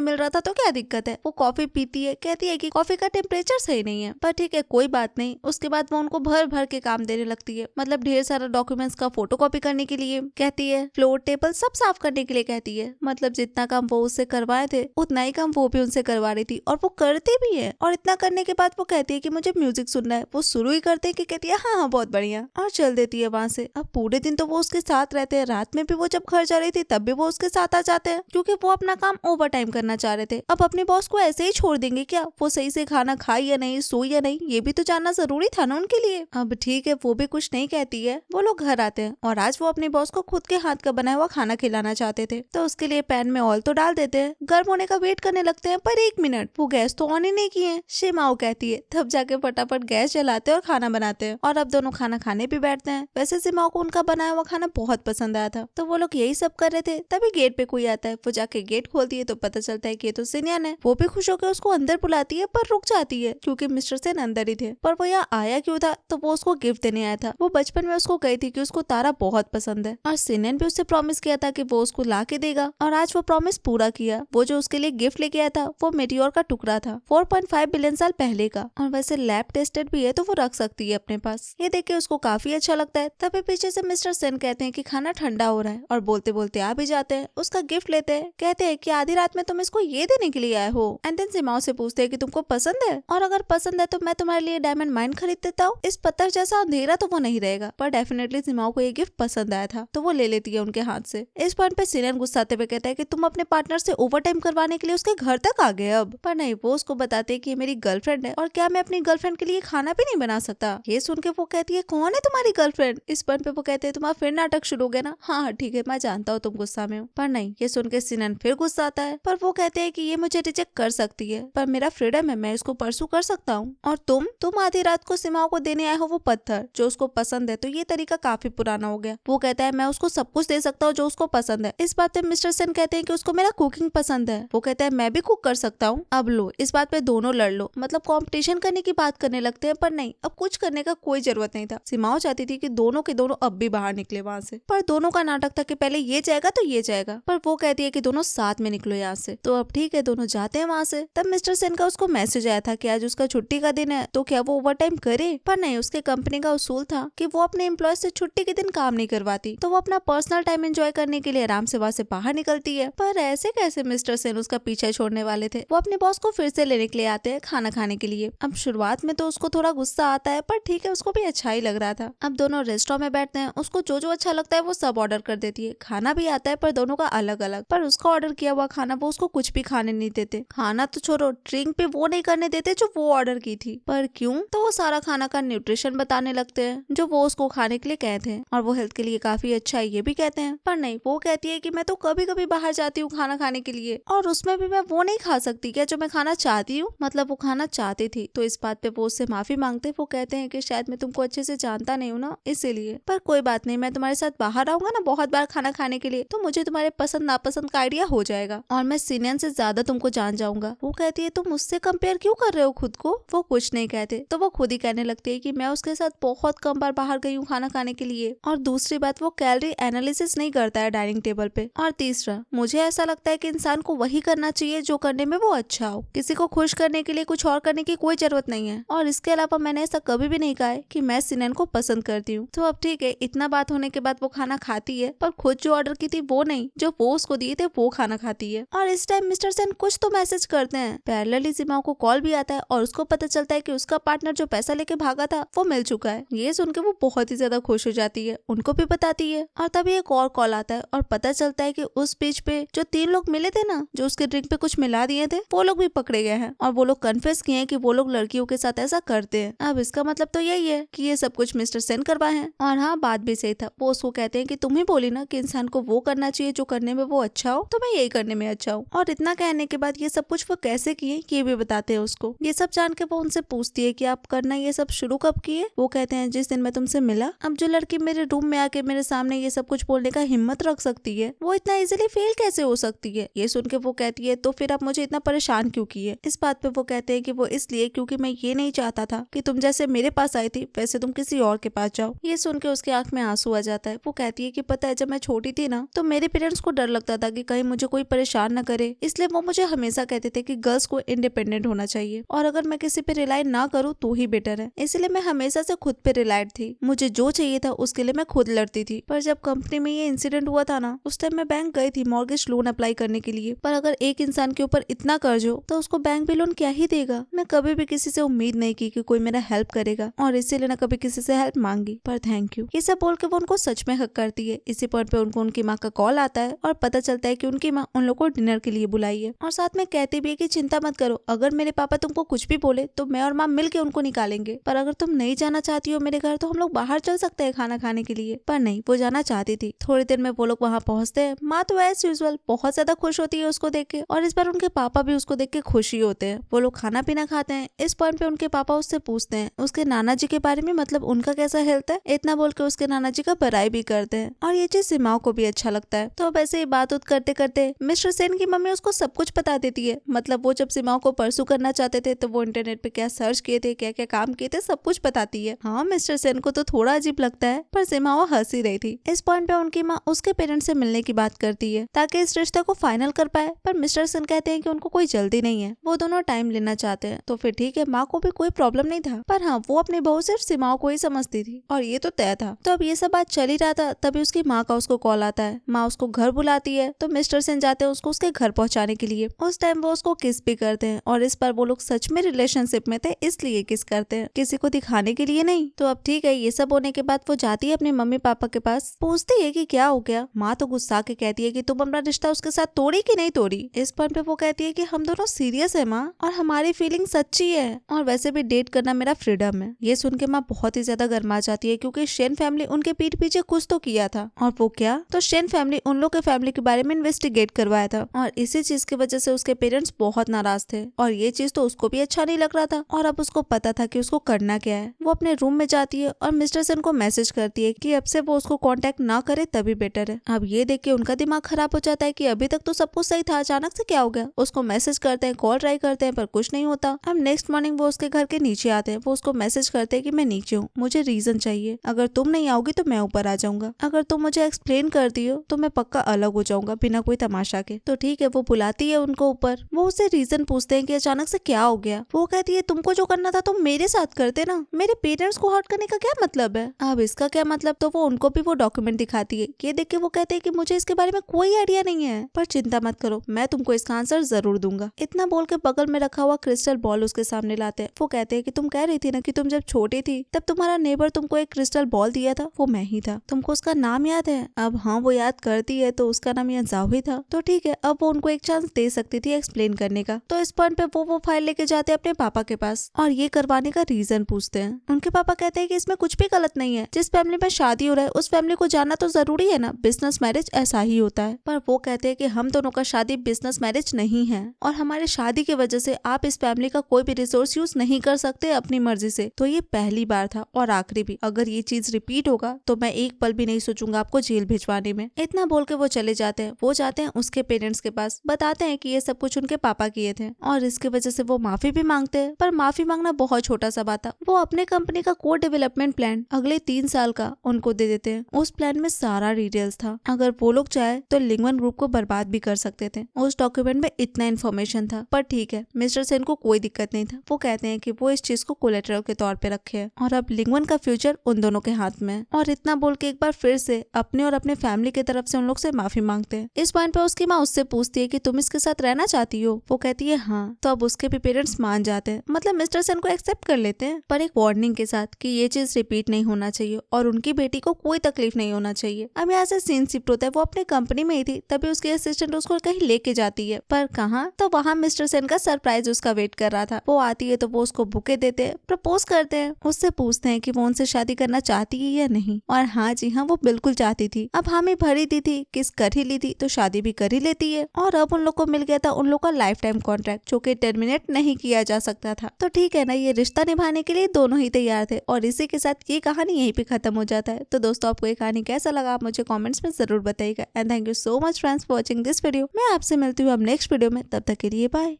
मिल रहा था, तो क्या दिक्कत है। वो कॉफी पीती है, कहती है कि कॉफी का टेम्परेचर सही नहीं है, पर ठीक है कोई बात नहीं। उसके बाद वो उनको भर भर के काम देने लगती है, मतलब ढेर सारा डॉक्यूमेंट्स का फोटोकॉपी करने के लिए कहती है, फ्लोर टेबल सब साफ करने के लिए कहती है। मतलब जितना काम वो उससे करवाए थे उतना ही काम वो भी उनसे करवा रही थी, और वो करती भी है। और इतना करने के बाद वो कहती है कि मुझे म्यूजिक सुनना है, वो शुरू ही करते हैं कि कहती है हाँ हाँ बहुत बढ़िया, और चल देती है वहाँ से। अब पूरे दिन तो वो उसके साथ रहते हैं, रात में भी वो जब घर जा रही थी तब भी वो उसके साथ आ जाते हैं, क्योंकि वो अपना काम ओवर टाइम करना चाह रहे थे। अब अपने बॉस को ऐसे ही छोड़ देंगे क्या, वो सही से खाना खाई या नहीं, सोई या नहीं, ये भी तो जानना जरूरी था ना उनके लिए। अब ठीक है वो भी कुछ नहीं कहती है, वो लोग घर आते हैं और आज वो अपने बॉस को खुद के हाथ का बनाया हुआ खाना खिलाना चाहते थे, तो उसके लिए पैन में ऑयल तो डाल देते हैं, गर्म होने का वेट करने लगते हैं, पर 1 मिनट वो गैस तो ऑन ही नहीं किए। शिमाओ कहती है, तब जाके फटाफट गैस जलाते हैं और खाना बनाते हैं, और अब दोनों खाना खाने भी बैठते हैं। वैसे शिमाओ को उनका बनाया हुआ खाना बहुत पसंद आया था, तो वो लोग यही सब कर रहे थे, तभी गेट पे कोई आता है। वो जाके गेट खोलती है तो पता चलता है कि ये तो सिनियन है। वो भी खुश होकर उसको अंदर बुलाती है, पर रुक जाती है क्योंकि मिस्टर सेन अंदर ही थे। पर वो यहाँ आया क्यों था, तो वो उसको गिफ्ट देने आया था। वो बचपन में उसको कही थी कि उसको तारा बहुत पसंद है, और सिनियन भी उससे प्रॉमिस किया था कि वो उसको ला के देगा, और आज वो प्रॉमिस पूरा किया। वो जो उसके लिए गिफ्ट लेके आया था वो मेटियोर का टुकड़ा था, 4.5 बिलियन साल पहले का, और वैसे लैब टेस्टेड भी है, तो वो रख सकती है अपने पास। ये देख के उसको काफी अच्छा लगता है। तभी पीछे से मिस्टर सेन कहते हैं कि खाना ठंडा हो रहा है, और बोलते बोलते आ भी जाते हैं, उसका गिफ्ट लेते हैं, कहते हैं कि आधी रात में तुम इसको ये देने के लिए आए हो। एंड देन सीमाओं से पूछते हैं कि तुमको पसंद है, और अगर पसंद है तो मैं तुम्हारे लिए डायमंड माइन खरीद देता हूँ। इस पत्थर जैसा अंधेरा तो वो नहीं रहेगा, पर डेफिनेटली सीमाओं को ये गिफ्ट पसंद आया था, तो वो ले लेती है उनके हाथ से। इस पॉइंट पे सिनियन गुस्साते हुए कहता है कि तुम अपने पार्टनर से ओवर टाइम करवाने के लिए उसके घर तक आ गए अब। पर नहीं, वो उसको बताते हैं कि ये मेरी गर्लफ्रेंड है, और क्या मैं अपनी गर्लफ्रेंड के लिए खाना भी नहीं बना सकता। ये सुन के वो कहती है, कौन है तुम्हारी गर्लफ्रेंड। इस पॉइंट पे वो कहते हैं, तुम्हारा फिर नाटक शुरू हो गया ना। हाँ ठीक है, मैं जानता हूँ तुम गुस्सा में हो। पर नहीं, ये सुन के सिनियन फिर गुस्सा आता है, पर वो कहते हैं कि ये मुझे रिजेक्ट कर सकती है, पर मेरा फ्रीडम है, मैं इसको परसू कर सकता हूँ। और तुम आधी रात को सीमाओं को देने आए हो वो पत्थर जो उसको पसंद है, तो ये तरीका काफी पुराना हो गया। वो कहता है मैं उसको सब कुछ दे सकता हूँ जो उसको पसंद है। इस बात पे मिस्टर सेन कहते हैं कि उसको मेरा कुकिंग पसंद है। वो कहता है मैं भी कुक कर सकता हूँ। अब लो, इस बात पे दोनों लड़ लो, मतलब कंपटीशन करने की बात करने लगते हैं। पर नहीं, अब कुछ करने का कोई जरूरत नहीं था। सीमाओं चाहती थी कि दोनों के दोनों अब भी बाहर निकले वहाँ से, पर दोनों का नाटक था कि पहले ये जाएगा तो ये जाएगा, पर वो कहती है कि दोनों साथ में निकलो यहाँ से। तो अब ठीक है, दोनों जाते हैं वहाँ से। तब मिस्टर सेन का उसको मैसेज आया था कि आज उसका छुट्टी का दिन है, तो क्या वो ओवर टाइम करे। पर नहीं, उसके कंपनी का उसूल था कि वो अपने एम्प्लॉय से छुट्टी के दिन काम नहीं करवाती, तो वो अपना पर्सनल टाइम एंजॉय करने के लिए आराम से वहाँ से बाहर निकलती है। पर ऐसे कैसे मिस्टर सेन उसका पीछा छोड़ने वाले थे। वो अपने बॉस को फिर से लेने के लिए आते हैं खाना खाने के लिए। अब शुरुआत में तो उसको थोड़ा गुस्सा आता है, पर ठीक है, उसको भी अच्छा ही लग रहा था। अब दोनों रेस्टोरेंट में बैठते हैं, उसको जो जो अच्छा लगता है वो सब ऑर्डर कर देती है। खाना भी आता है, पर दोनों का अलग अलग। पर उसका ऑर्डर किया हुआ खाना वो उसको कुछ भी खाने नहीं देते। खाना तो छोड़ो, ड्रिंक भी वो नहीं करने देते जो वो ऑर्डर की थी। पर क्यों, तो वो सारा खाना का न्यूट्रिशन बताने लगते हैं जो वो उसको खाने के लिए कहते हैं, और वो हेल्थ के लिए काफी अच्छा है ये भी कहते हैं। पर नहीं, वो कहती है कि मैं तो कभी कभी बाहर जाती हूँ खाना खाने के लिए, और उसमें भी मैं वो नहीं खा सकती क्या जो मैं खाना चाहती हूँ। मतलब वो खाना चाहती थी, तो इस बात पे वो उससे माफी मांगते। वो कहते हैं कि शायद मैं तुमको अच्छे से जानता नहीं हूँ ना, इसीलिए। पर कोई बात नहीं, मैं तुम्हारे साथ बाहर आऊंगा ना बहुत बार खाना खाने के लिए, तो मुझे तुम्हारे पसंद नापसंद का आइडिया हो जाएगा, और मैं सिनयन से ज्यादा तुमको जान जाऊंगा। वो कहती है तुम मुझसे कंपेयर क्यों कर रहे हो खुद को। वो कुछ नहीं कहते तो वो खुद ही कहने लगती है कि मैं उसके साथ बहुत कम बार बाहर गई हूँ खाना खाने के लिए। और दूसरी बात, वो कैलोरी एनालिसिस नहीं करता है डाइनिंग टेबल पे। और तीसरा, मुझे ऐसा लगता है कि इंसान को वही करना चाहिए जो करने में वो अच्छा हो। किसी को खुश करने के लिए कुछ और करने की कोई जरूरत नहीं है। और इसके अलावा मैंने ऐसा कभी भी नहीं कहा है कि मैं सिनयन को पसंद करती हूँ। तो अब ठीक है, इतना बात होने के बाद वो खाना खाती है, पर खुद जो ऑर्डर की थी वो नहीं, जो वो उसको दिए थे वो खाना खाती है। और इस टाइम मिस्टर सेन कुछ तो मैसेज करते हैं। पैरेलली जिमाओ को कॉल भी आता है और उसको पता चलता है कि उसका पार्टनर जो पैसा लेके भागा था वो मिल चुका है। ये सुन के वो बहुत ही ज्यादा खुश हो जाती है, उनको भी बताती है। और तभी एक और कॉल आता है और पता चलता है कि उस बीच पे जो 3 लोग मिले थे ना, जो उसके ड्रिंक पे कुछ मिला दिए थे, वो लोग भी पकड़े गए हैं। और वो लोग कन्फेस किए हैं कि वो लोग लड़कियों के साथ ऐसा करते हैं। अब इसका मतलब तो यही है कि ये सब कुछ मिस्टर सेन करवाए हैं। और हाँ, बात भी सही था। वो उसको कहते हैं कि तुम ही बोली ना कि इंसान को वो करना चाहिए जो करने में वो अच्छा हो, तो मैं यही करने में अच्छा हूँ। और इतना कहने के बाद ये सब कुछ वो कैसे किए ये भी बताते हैं उसको। ये सब जान के वो उनसे पूछती है कि आप करना ये सब शुरू कब किए। वो कहते हैं जिस दिन मैं तुमसे मिला। अब जो लड़की मेरे रूम में आके मेरे सामने ये सब कुछ बोलने का हिम्मत रख सकती है, वो इतना इजीली फेल कैसे हो सकती है। ये सुन के वो कहती है तो फिर आप मुझे इतना परेशान क्यों किए। इस बात पे वो कहते हैं कि वो इसलिए क्योंकि मैं ये नहीं चाहता था कि तुम जैसे मेरे पास आई थी वैसे तुम किसी और के पास जाओ। ये सुन के उसके आंख में आंसू आ जाता है। वो कहती है कि पता है, जब मैं छोटी थी ना तो मेरे पेरेंट्स को डर लगता था कि कहीं मुझे कोई परेशान न करे, इसलिए वो मुझे हमेशा कहते थे कि गर्ल्स को इंडिपेंडेंट होना चाहिए और अगर मैं किसी पे रिलाई ना करूँ तो ही बेटर है। इसलिए मैं हमेशा से खुद पे रिलायड थी। मुझे जो चाहिए था उसके लिए मैं खुद लड़ती थी। पर जब कंपनी में ये इंसिडेंट हुआ था ना, उस टाइम मैं बैंक गई थी मॉर्गेज लोन अप्लाई करने के लिए। पर अगर एक इंसान के ऊपर इतना कर्ज हो तो उसको बैंक भी लोन क्या ही देगा। मैं कभी भी किसी से उम्मीद नहीं की कि कोई मेरा हेल्प करेगा और इसीलिए ना कभी किसी से हेल्प मांगी, पर थैंक यू। ये सब बोल के वो उनको सच में हक करती है। इसी पॉइंट पे उनको उनकी माँ का कॉल आता है और पता चलता है कि उनकी माँ उन लोग को डिनर के लिए बुलाई है। और साथ में कहती भी है कि चिंता मत करो, अगर मेरे पापा तुमको कुछ भी बोले तो मैं और माँ मिल के उनको निकालेंगे। पर अगर तुम नहीं जाना चाहती हो मेरे घर तो हम लोग बाहर चल सकते हैं खाना खाने के लिए। पर नहीं, वो जाना चाहती थी। थोड़ी देर में वो लोग वहाँ पहुँचते हैं। माँ तो एज यूजुअल बहुत ज्यादा खुश होती है उसको देख के, और इस बार उनके पापा भी उसको देख के खुशी होते हैं। वो लोग खाना पीना खाते हैं। इस पॉइंट पे उनके पापा उससे पूछते हैं उसके नाना जी के बारे में, मतलब उनका कैसा हेल्थ है। इतना बोल के उसके नाना जी का बड़ाई भी करते हैं और ये चीज सीमाओं को भी अच्छा लगता है। तो अब ऐसे ही बात उत करते करते मिस्टर सेन की मम्मी उसको सब कुछ बता देती है। मतलब वो जब सीमाओं को परसू करना चाहते थे तो वो इंटरनेट पे क्या सर्च किए थे, क्या क्या काम किए थे, सब कुछ बताती है। हाँ, मिस्टर सेन को तो थोड़ा अजीब लगता है, पर सीमाओं हंस ही रही थी। इस पॉइंट पे उनकी माँ उसके पेरेंट्स से मिलने की बात करती है ताकि इस रिश्ते को फाइनल कर पाए। पर मिस्टर सेन कहते हैं कि उनको कोई जल्दी नहीं है, वो दोनों टाइम लेना चाहते हैं। तो फिर ठीक है, माँ को भी कोई प्रॉब्लम नहीं था, पर हाँ, वो अपनी बहू सिर्फ सीमाओं को ही समझती थी और ये तो तय था। तो अब ये सब बात चल ही रहा था, तभी उसकी माँ का उसको कॉल आता है। माँ उसको घर बुलाती है तो मिस्टर सेन जाते हैं उसको उसके घर पहुंचाने के लिए। उस टाइम वो उसको किस भी करते हैं और इस बार वो लोग सच में रिलेशनशिप में थे, इसलिए किस करते हैं, किसी को दिखाने के लिए नहीं। तो अब ठीक है, ये सब होने के बाद वो जाती है अपने मम्मी पापा के पास, पूछती है कि क्या हो गया। माँ तो गुस्सा के कहती है कि तुम अपना रिश्ता उसके साथ तोड़ी कि नहीं तोड़ी। इस पॉइंट पे वो कहती है कि हम दोनों सीरियस है माँ, और हमारी फीलिंग सच्ची है, और वैसे भी डेट करना मेरा फ्रीडम है। ये सुन के माँ बहुत ही ज्यादा गर्मा जाती है क्योंकि शेन फैमिली उनके पीठ पीछे कुछ तो किया था। और वो क्या, तो शेन फैमिली उन लोग के फैमिली के बारे में इन्वेस्टिगेट करवाया था और इसी चीज की वजह से उसके पेरेंट्स बहुत नाराज थे और ये चीज तो उसको भी अच्छा नहीं लग रहा था। और अब उसको पता था कि उसको करना क्या है। वो अपने रूम में जाती है और मिस्टर सेन को मैसेज करती है कि अब से वो उसको कांटेक्ट ना करे तभी बेटर है। अब ये देख के उनका दिमाग खराब हो जाता है कि अभी तक तो सब कुछ सही था, अचानक से क्या हो गया। उसको मैसेज करते हैं, कॉल ट्राई करते हैं, पर कुछ नहीं होता। अब नेक्स्ट मॉर्निंग वो उसके घर के नीचे आते हैं। वो उसको मैसेज करते हैं कि मैं नीचे हूँ, मुझे रीजन चाहिए, अगर तुम नहीं आओगी तो मैं ऊपर आ जाऊंगा, अगर तुम मुझे एक्सप्लेन करती हो तो मैं पक्का अलग हो जाऊंगा बिना कोई तमाशा के। तो ठीक है, वो बुलाती है उनको ऊपर। वो उससे रीजन पूछते हैं कि अचानक से क्या हो गया। वो कहती है तुमको जो करना था तुम मेरे साथ करते ना, मेरे पेरेंट्स को हर्ट करने का क्या मतलब है। अब इसका क्या मतलब, तो वो उनको भी वो डॉक्यूमेंट दिखाती है। ये देख के वो कहते हैं कि मुझे इसके बारे में कोई आइडिया नहीं है, पर चिंता मत करो, मैं तुमको इसका आंसर जरूर दूंगा। इतना बोल के बगल में रखा हुआ क्रिस्टल बॉल उसके सामने लाते हैं। वो कहते हैं कि तुम कह रही थी ना कि तुम जब छोटी थी तब तुम्हारा नेबर तुमको एक क्रिस्टल बॉल दिया था, वो मैं ही था, तुमको उसका नाम याद है। अब हाँ, वो याद करती है तो उसका नाम यहाँ जाओ ही था। तो ठीक है, अब वो उनको एक चांस दे सकती थी एक्सप्लेन करने का। तो इस पॉइंट पे वो फाइल लेके जाते हैं अपने पापा के पास और ये करवाने का रीजन पूछते हैं। उनके पापा कहते हैं कि इसमें कुछ भी गलत नहीं है, जिस फैमिली में शादी हो रहा है उस फैमिली को जाना तो जरूरी है ना, बिजनेस मैरिज ऐसा ही होता है। पर वो कहते हैं कि हम दोनों का शादी बिजनेस मैरिज नहीं है और हमारे शादी की वजह से आप इस फैमिली का कोई भी रिसोर्स यूज नहीं कर सकते अपनी मर्जी से। तो ये पहली बार था और आखिरी भी, अगर ये चीज रिपीट होगा तो मैं एक पल भी नहीं सोचूंगा आपको जेल भिजवाने में। इतना बोल के वो चले जाते हैं। वो जाते हैं उसके पेरेंट्स पेरेंट्स के पास, बताते हैं कि ये सब कुछ उनके पापा किए थे और इसकी वजह से वो माफी भी मांगते हैं। पर माफी मांगना बहुत छोटा सा बात था। वो अपने कंपनी का कोड डेवलपमेंट प्लान अगले 3 साल का उनको दे देते हैं। उस प्लान में सारा डिटेल्स था। अगर वो लोग चाहे तो लिंगवन ग्रुप को बर्बाद भी कर सकते थे। उस डॉक्यूमेंट में इतना इन्फॉर्मेशन था। पर ठीक है, मिस्टर सेन को कोई दिक्कत नहीं था। वो कहते हैं कि वो इस चीज को कोलेटरल के तौर पे रखे है और अब लिंगवन का फ्यूचर उन दोनों के हाथ में है। और इतना बोल के एक बार फिर से अपने और अपने फैमिली की तरफ से उन लोग से माफी मांगते हैं। इस पॉइंट पे उसकी माँ उससे पूछती है कि तुम इसके साथ रहना चाहती हो। वो कहती है हाँ। तो अब उसके भी पेरेंट्स मान जाते हैं, मतलब मिस्टर सेन को एक्सेप्ट कर लेते हैं, पर एक वार्निंग के साथ कि ये चीज रिपीट नहीं होना चाहिए और उनकी बेटी को कोई तकलीफ नहीं होना चाहिए। अब यहाँ से सीन शिफ्ट होता है। वो अपने कंपनी में ही थी, तभी उसकी असिस्टेंट उसको कहीं लेके जाती है, पर कहाँ, तो वहाँ मिस्टर सेन का सरप्राइज उसका वेट कर रहा था। वो आती है तो वो उसको बुके देते हैं, प्रपोज करते हैं, उससे पूछते हैं कि वो उनसे शादी करना चाहती है या नहीं। और हाँ जी हाँ, वो बिल्कुल चाहती थी। अब हामी भरी दी थी, किस कर ही ली थी तो शादी भी कर ही लेती है। और अब उन लोग को मिल गया था उन लोग का लाइफ टाइम कॉन्ट्रैक्ट, जो कि टर्मिनेट नहीं किया जा सकता था। तो ठीक है ना, ये रिश्ता निभाने के लिए दोनों ही तैयार थे। और इसी के साथ ये कहानी यहीं पे खत्म हो जाता है। तो दोस्तों, आपको ये कहानी कैसा लगा आप मुझे कमेंट्स में जरूर बताइएगा। And thank you so much friends for watching this video. मैं आपसे मिलती हूँ अब नेक्स्ट वीडियो में, तब तक के लिए बाय।